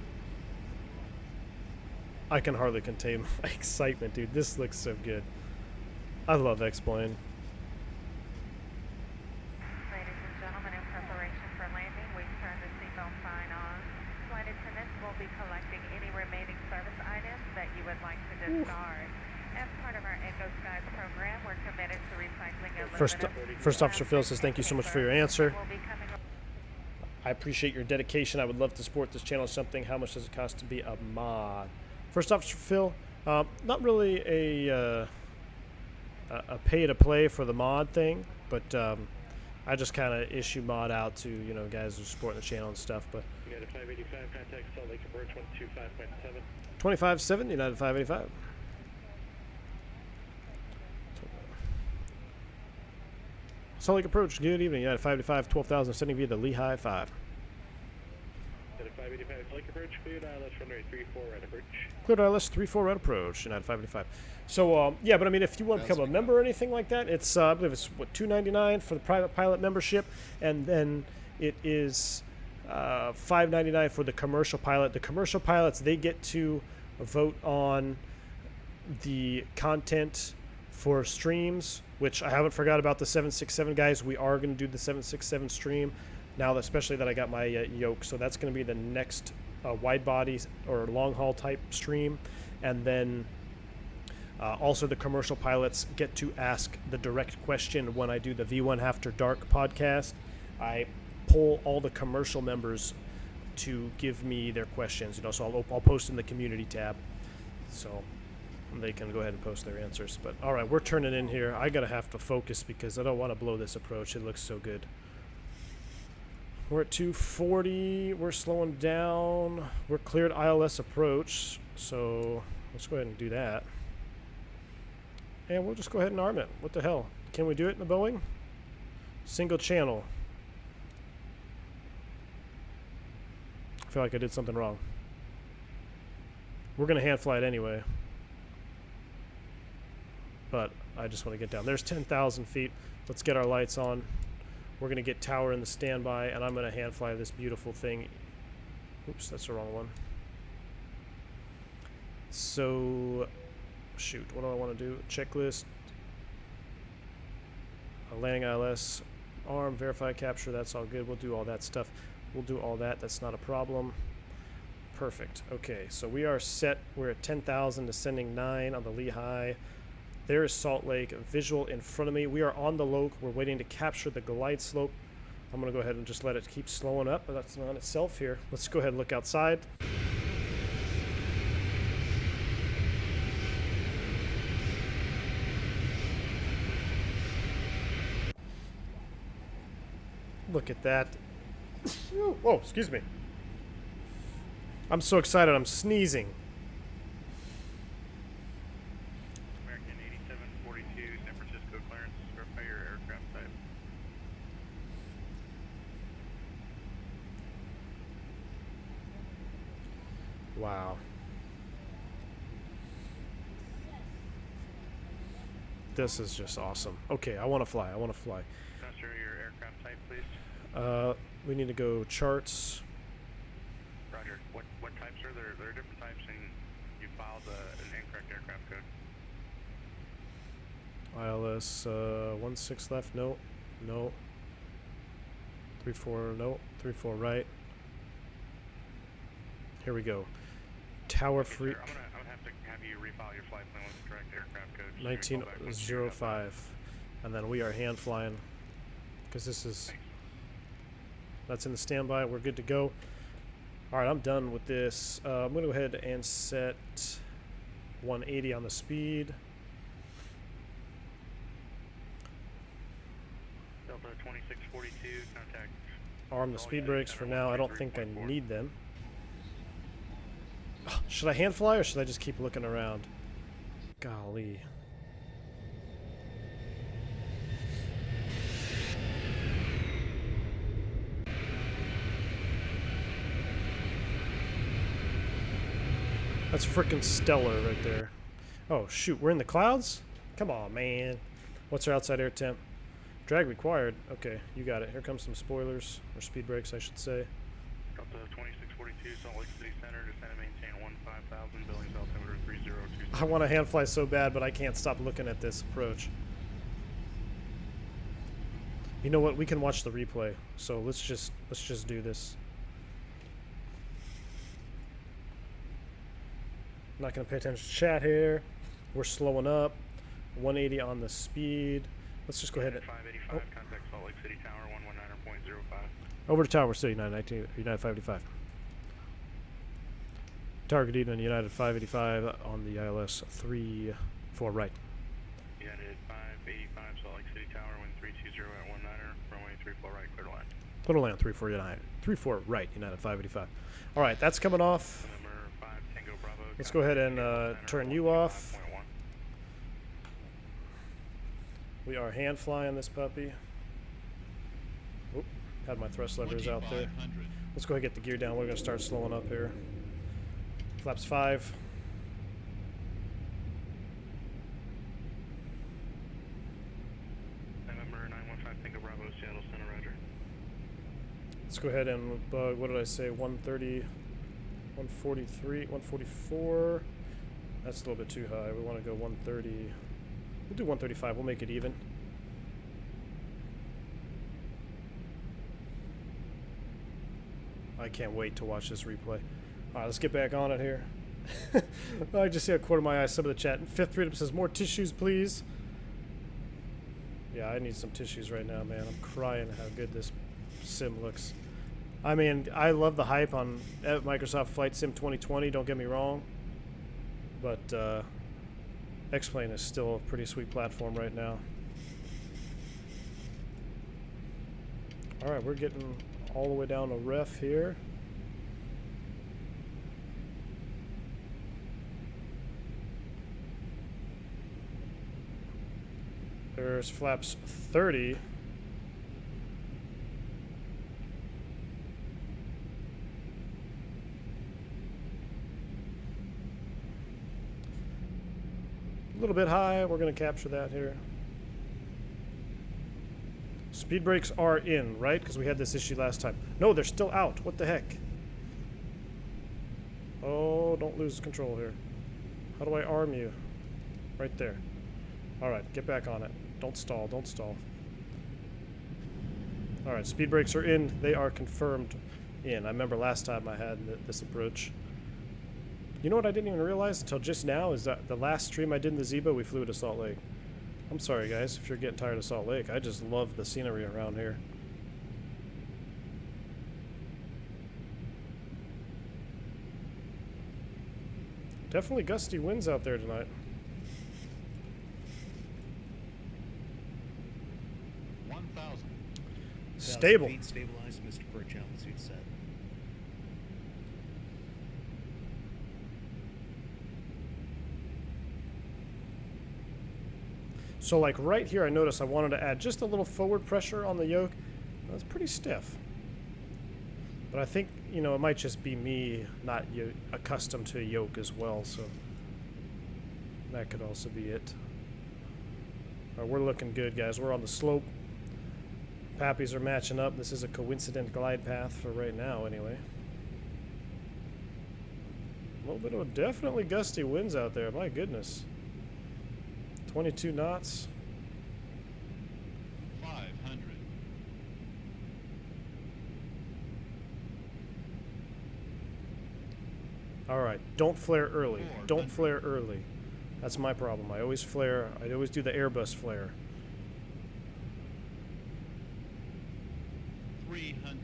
I can hardly contain my excitement, dude. This looks so good. I love X-Plane. Ladies and gentlemen, in preparation for landing, we've turned the seatbelt sign on. Flight attendants will be collecting any remaining service items that you would like to discard. As part of our Echo Skies program, we're committed to recycling aluminum. First Officer Phil says thank you so much for your answer. I appreciate your dedication. I would love to support this channel. Something. How much does it cost to be a mod? First Officer Phil, not really a pay-to-play for the mod thing, but I just kind of issue mod out to, you know, guys who support the channel and stuff. But United 585, contact Salt Lake approach 125.7. 25.7, United 585. Salt Lake approach. Good evening, United 585, 12,000, sending via the Lehigh 5. United 585, Salt Lake approach, cleared ILS runway 34 right approach. Cleared ILS 34 right approach, United 585. So, yeah, but I mean, if you want to become a member or anything like that, it's, I believe it's, what, $2.99 for the private pilot membership, and then it is $5.99 for the commercial pilot. The commercial pilots, they get to vote on the content for streams, which I haven't forgot about the 767 guys. We are going to do the 767 stream. now, especially that I got my Yoke. So that's going to be the next wide body or long haul type stream. And then also the commercial pilots get to ask the direct question when I do the V1 After Dark podcast. I poll all the commercial members to give me their questions, you know, so I'll post in the community tab. So they can go ahead and post their answers. But all right, we're turning in here. I gotta have to focus because I don't want to blow this approach. It looks so good. We're at 240. We're slowing down. We're cleared ILS approach. So let's go ahead and do that. And we'll just go ahead and arm it. What the hell? Can we do it in the Boeing? Single channel. I feel like I did something wrong. We're gonna hand fly it anyway. But I just want to get down. There's 10,000 feet. Let's get our lights on. We're going to get tower in the standby, and I'm going to hand fly this beautiful thing. Oops, that's the wrong one. So, shoot, what do I want to do? Checklist. Landing ILS. Arm, verify, capture, that's all good. We'll do all that stuff. We'll do all that. That's not a problem. Perfect. Okay, so we are set. We're at 10,000, descending 9 on the Lehigh. There is Salt Lake, a visual in front of me. We are on the Yoke. We're waiting to capture the glide slope. I'm going to go ahead and just let it keep slowing up. But that's on itself here. Let's go ahead and look outside. Look at that. Whoa, excuse me. I'm so excited. I'm sneezing. Wow. This is just awesome. Okay, I want to fly. I want to fly. Master, your aircraft type, please. We need to go charts. Roger. What types are there? There are different types, and you filed an incorrect aircraft code. ILS 16 left. No. No. 34. No. 34 right. Here we go. Tower Freak. I'm gonna have to have you refile your flight plan with the correct aircraft code. 1905, and then we are hand flying because this is that's in the standby. We're good to go. All right, I'm done with this. I'm gonna go ahead and set 180 on the speed. Delta 2642, contact. Arm the speed brakes for now. I don't think I need them. Should I hand fly or should I just keep looking around? Golly. That's freaking stellar right there. Oh shoot, we're in the clouds? Come on, man. What's our outside air temp? Drag required. Okay, you got it. Here comes some spoilers, or speed brakes I should say. Delta 2642, Salt Lake City Center, descend and maintain 15,000, Billings altimeter 3020. I want to hand fly so bad, but I can't stop looking at this approach. You know what? We can watch the replay. So let's just do this. I'm not going to pay attention to chat here. We're slowing up. 180 on the speed. Let's just go ahead and 585, contact Salt Lake City Tower 119.05. over to Tower City 919 United 585. Tower Gardena and United 585 on the ILS 34 right. United 585, Salt Lake City Tower 1320 at 19er, runway 34 right, clear to land. Clear to land 34 United. 34 right, United 585. All right, that's coming off. Number 5 Tango Bravo. Let's go ahead and turn you off. We are hand flying this puppy. Oop, had my thrust levers out there. Let's go ahead and get the gear down. We're going to start slowing up here. Flaps 5. November 915 Tango Bravo, Seattle Center, roger. Let's go ahead and bug, what did I say, 130, 143, 144. That's a little bit too high. We want to go 130. We'll do 135. We'll make it even. I can't wait to watch this replay. All right, let's get back on it here. I just see a quarter of my eye, some of the chat. Fifth Freedom says, more tissues, please. Yeah, I need some tissues right now, man. I'm crying how good this sim looks. I mean, I love the hype on Microsoft Flight Sim 2020, don't get me wrong. But X-Plane is still a pretty sweet platform right now. All right, we're getting all the way down to ref here. There's flaps 30. A little bit high, we're going to capture that here. Speed brakes are in, right? Because we had this issue last time. No, they're still out. What the heck? Oh, don't lose control here. How do I arm you? Right there. All right, get back on it. Don't stall, don't stall. All right, speed brakes are in. They are confirmed in. I remember last time I had this approach. You know what I didn't even realize until just now is that the last stream I did in the Zibo, we flew to Salt Lake. I'm sorry, guys, if you're getting tired of Salt Lake. I just love the scenery around here. Definitely gusty winds out there tonight. Stable. Feet stabilized, Mr. Perch altitude set. So like right here, I noticed I wanted to add just a little forward pressure on the yoke. That's pretty stiff. But I think, you know, it might just be me not accustomed to a yoke as well, so that could also be it. All right, we're looking good, guys. We're on the slope. Pappies are matching up. This is a coincident glide path for right now, anyway. A little bit of definitely gusty winds out there. My goodness. 22 knots. 500. All right, don't flare early. Don't flare early. That's my problem. I always flare. I always do the Airbus flare. 300.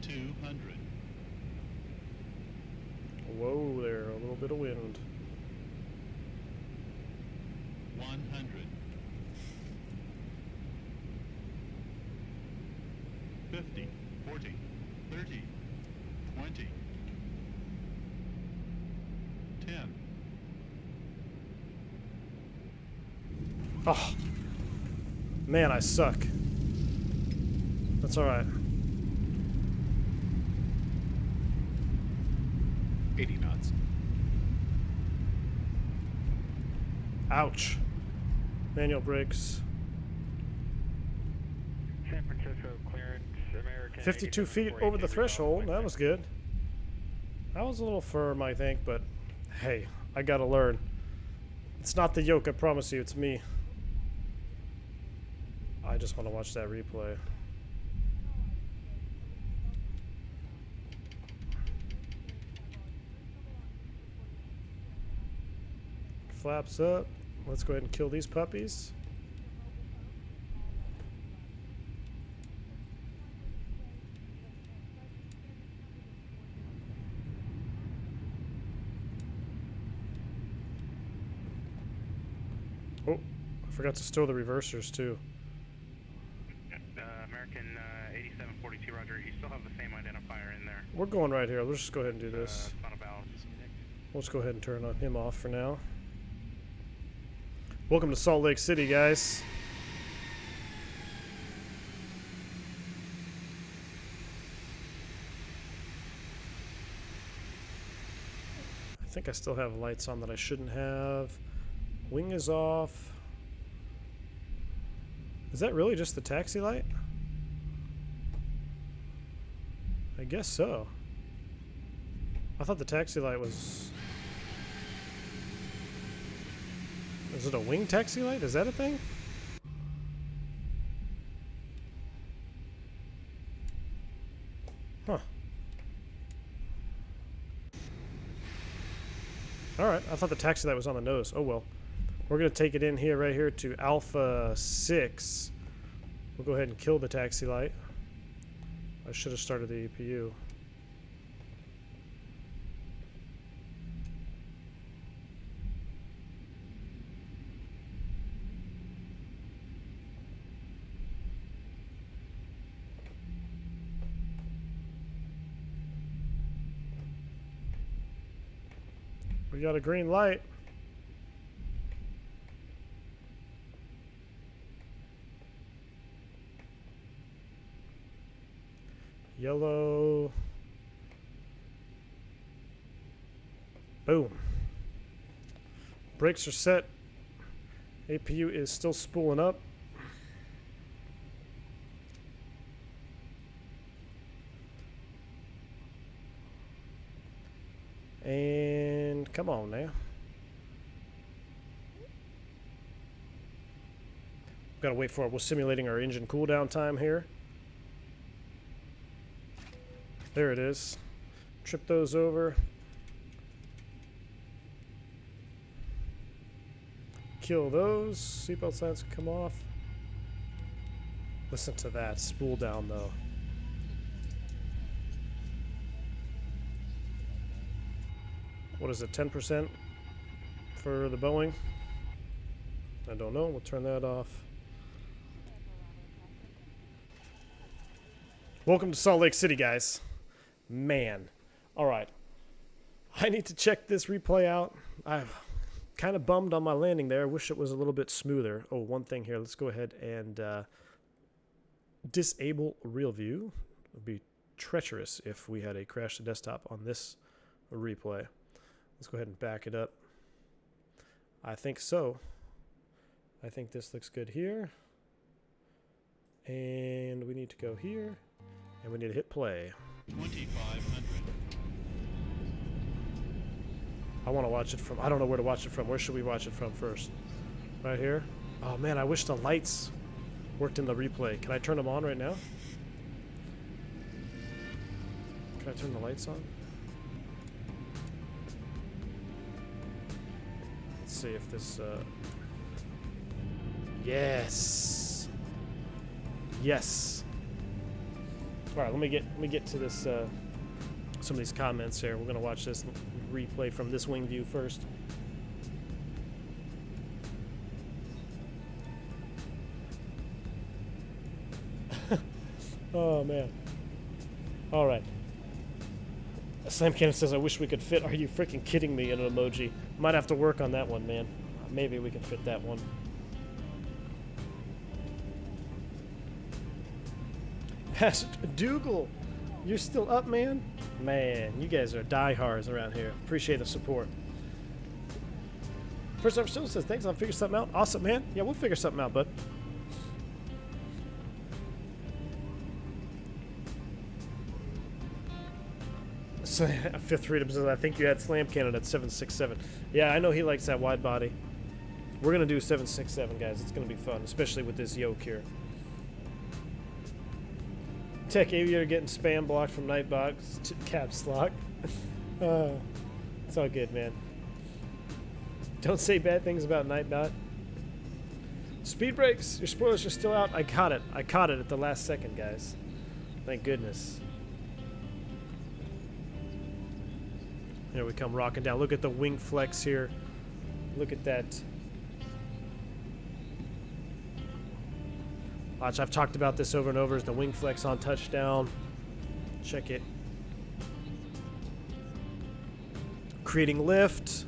200. Whoa there, a little bit of wind. 100. 50, 40, 30, 20, 10. Oh, man, I suck. That's all right. 80 knots. Ouch. Manual brakes. San Francisco clearance, American. 52 feet over the threshold. That was good. That was a little firm, I think, but hey, I gotta learn. It's not the yoke, I promise you, it's me. I just want to watch that replay. Flaps up. Let's go ahead and kill these puppies. Oh, I forgot to stow the reversers too. American 8742, Roger. You still have the same identifier in there. We're going right here. Let's just go ahead and do this. It's not about. Let's go ahead and turn him off for now. Welcome to Salt Lake City, guys. I think I still have lights on that I shouldn't have. Wing is off. Is that really just the taxi light? I guess so. I thought the taxi light was... Is it a wing taxi light? Is that a thing? Huh. Alright, I thought the taxi light was on the nose. Oh well. We're going to take it in here, right here to Alpha 6. We'll go ahead and kill the taxi light. I should have started the EPU. We got a green light. Yellow. Boom. Brakes are set. APU is still spooling up. And come on now. Gotta wait for it. We're simulating our engine cooldown time here. There it is. Trip those over. Kill those. Seatbelt signs come off. Listen to that. Spool down though. What is it, 10% for the Boeing? I don't know. We'll turn that off. Welcome to Salt Lake City, guys. Man. Alright. I need to check this replay out. I'm kind of bummed on my landing there. I wish it was a little bit smoother. Oh, one thing here. Let's go ahead and disable real view. It would be treacherous if we had a crash to desktop on this replay. Let's go ahead and back it up. I think so. I think this looks good here. And we need to go here. And we need to hit play. 2500. I want to watch it from... I don't know where to watch it from. Where should we watch it from first? Right here? Oh man, I wish the lights worked in the replay. Can I turn them on right now? Can I turn the lights on? Let's see if this... Yes! Yes! Alright, let me get to this, some of these comments here. We're going to watch this replay from this wing view first. Oh, man. Alright. Slam Cannon says, I wish we could fit Are You Freaking Kidding Me in an emoji. Might have to work on that one, man. Maybe we can fit that one. Dougal, you're still up, man? Man, you guys are diehards around here. Appreciate the support. First Ever Still says, thanks, I'll figure something out. Awesome, man. Yeah, we'll figure something out, bud. So, Fifth Freedom says, I think you had Slam Cannon at 767. Yeah, I know he likes that wide body. We're going to do 767, guys. It's going to be fun, especially with this yoke here. Tech Aviator getting spam blocked from Nightbox. Caps lock. It's all good, man. Don't say bad things about Nightbot. Speed brakes. Your spoilers are still out. I caught it. I caught it at the last second, guys. Thank goodness. Here we come rocking down. Look at the wing flex here. Look at that. Watch, I've talked about this over and over, is the wing flex on touchdown. Check it. Creating lift.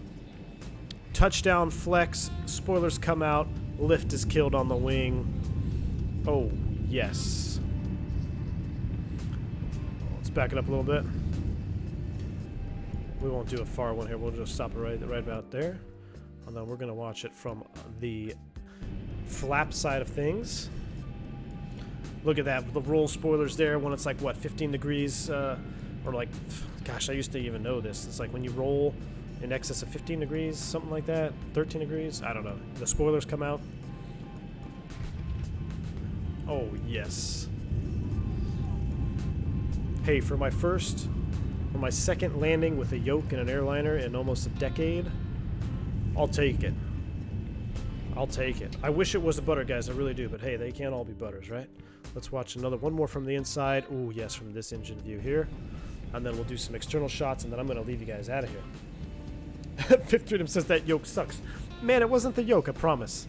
Touchdown flex. Spoilers come out. Lift is killed on the wing. Oh, yes. Let's back it up a little bit. We won't do a far one here. We'll just stop it right about there. And then we're going to watch it from the flap side of things. Look at that, the roll spoilers there when it's like, what, 15 degrees, or like, gosh, I used to even know this. It's like when you roll in excess of 15 degrees, something like that, 13 degrees, I don't know. The spoilers come out. Oh, yes. Hey, for my second landing with a yoke and an airliner in almost a decade, I'll take it. I'll take it. I wish it was a butter, guys, I really do, but hey, they can't all be butters, right? Let's watch one more from the inside. Ooh, yes, from this engine view here. And then we'll do some external shots, and then I'm going to leave you guys out of here. Fifth Freedom says that yoke sucks. Man, it wasn't the yoke, I promise.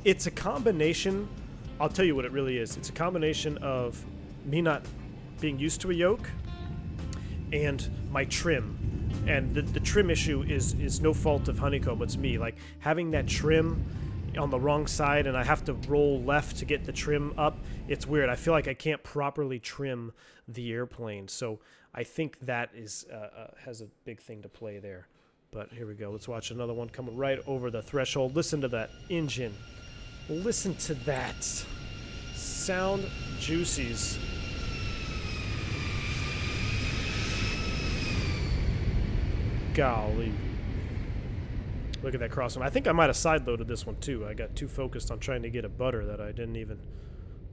It's a combination. I'll tell you what it really is. It's a combination of me not being used to a yoke and my trim. And the trim issue is no fault of Honeycomb. It's me. Like, having that trim on the wrong side and I have to roll left to get the trim up, it's weird. I feel like I can't properly trim the airplane. So I think that is has a big thing to play there. But here we go. Let's watch another one coming right over the threshold. Listen to that engine. Listen to that. Sound juicies. Golly. Look at that crosswind. I think I might have side-loaded this one too. I got too focused on trying to get a butter that I didn't even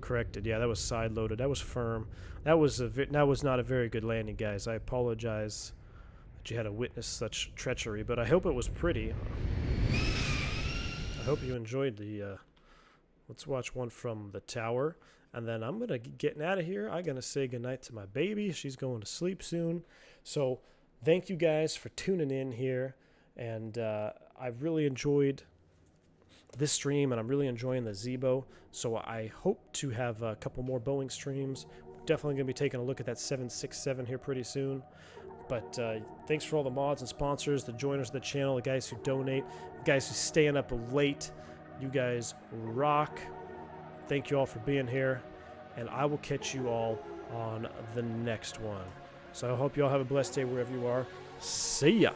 correct it. Yeah, that was side-loaded. That was firm. That was not a very good landing, guys. I apologize that you had to witness such treachery, but I hope it was pretty. I hope you enjoyed the... let's watch one from the tower, and then I'm gonna getting out of here. I'm gonna say goodnight to my baby. She's going to sleep soon. So thank you guys for tuning in here, and I've really enjoyed this stream, and I'm really enjoying the Zibo. So I hope to have a couple more Boeing streams. Definitely going to be taking a look at that 767 here pretty soon. But thanks for all the mods and sponsors, the joiners of the channel, the guys who donate, the guys who staying up late. You guys rock. Thank you all for being here, and I will catch you all on the next one. So I hope you all have a blessed day wherever you are. See ya.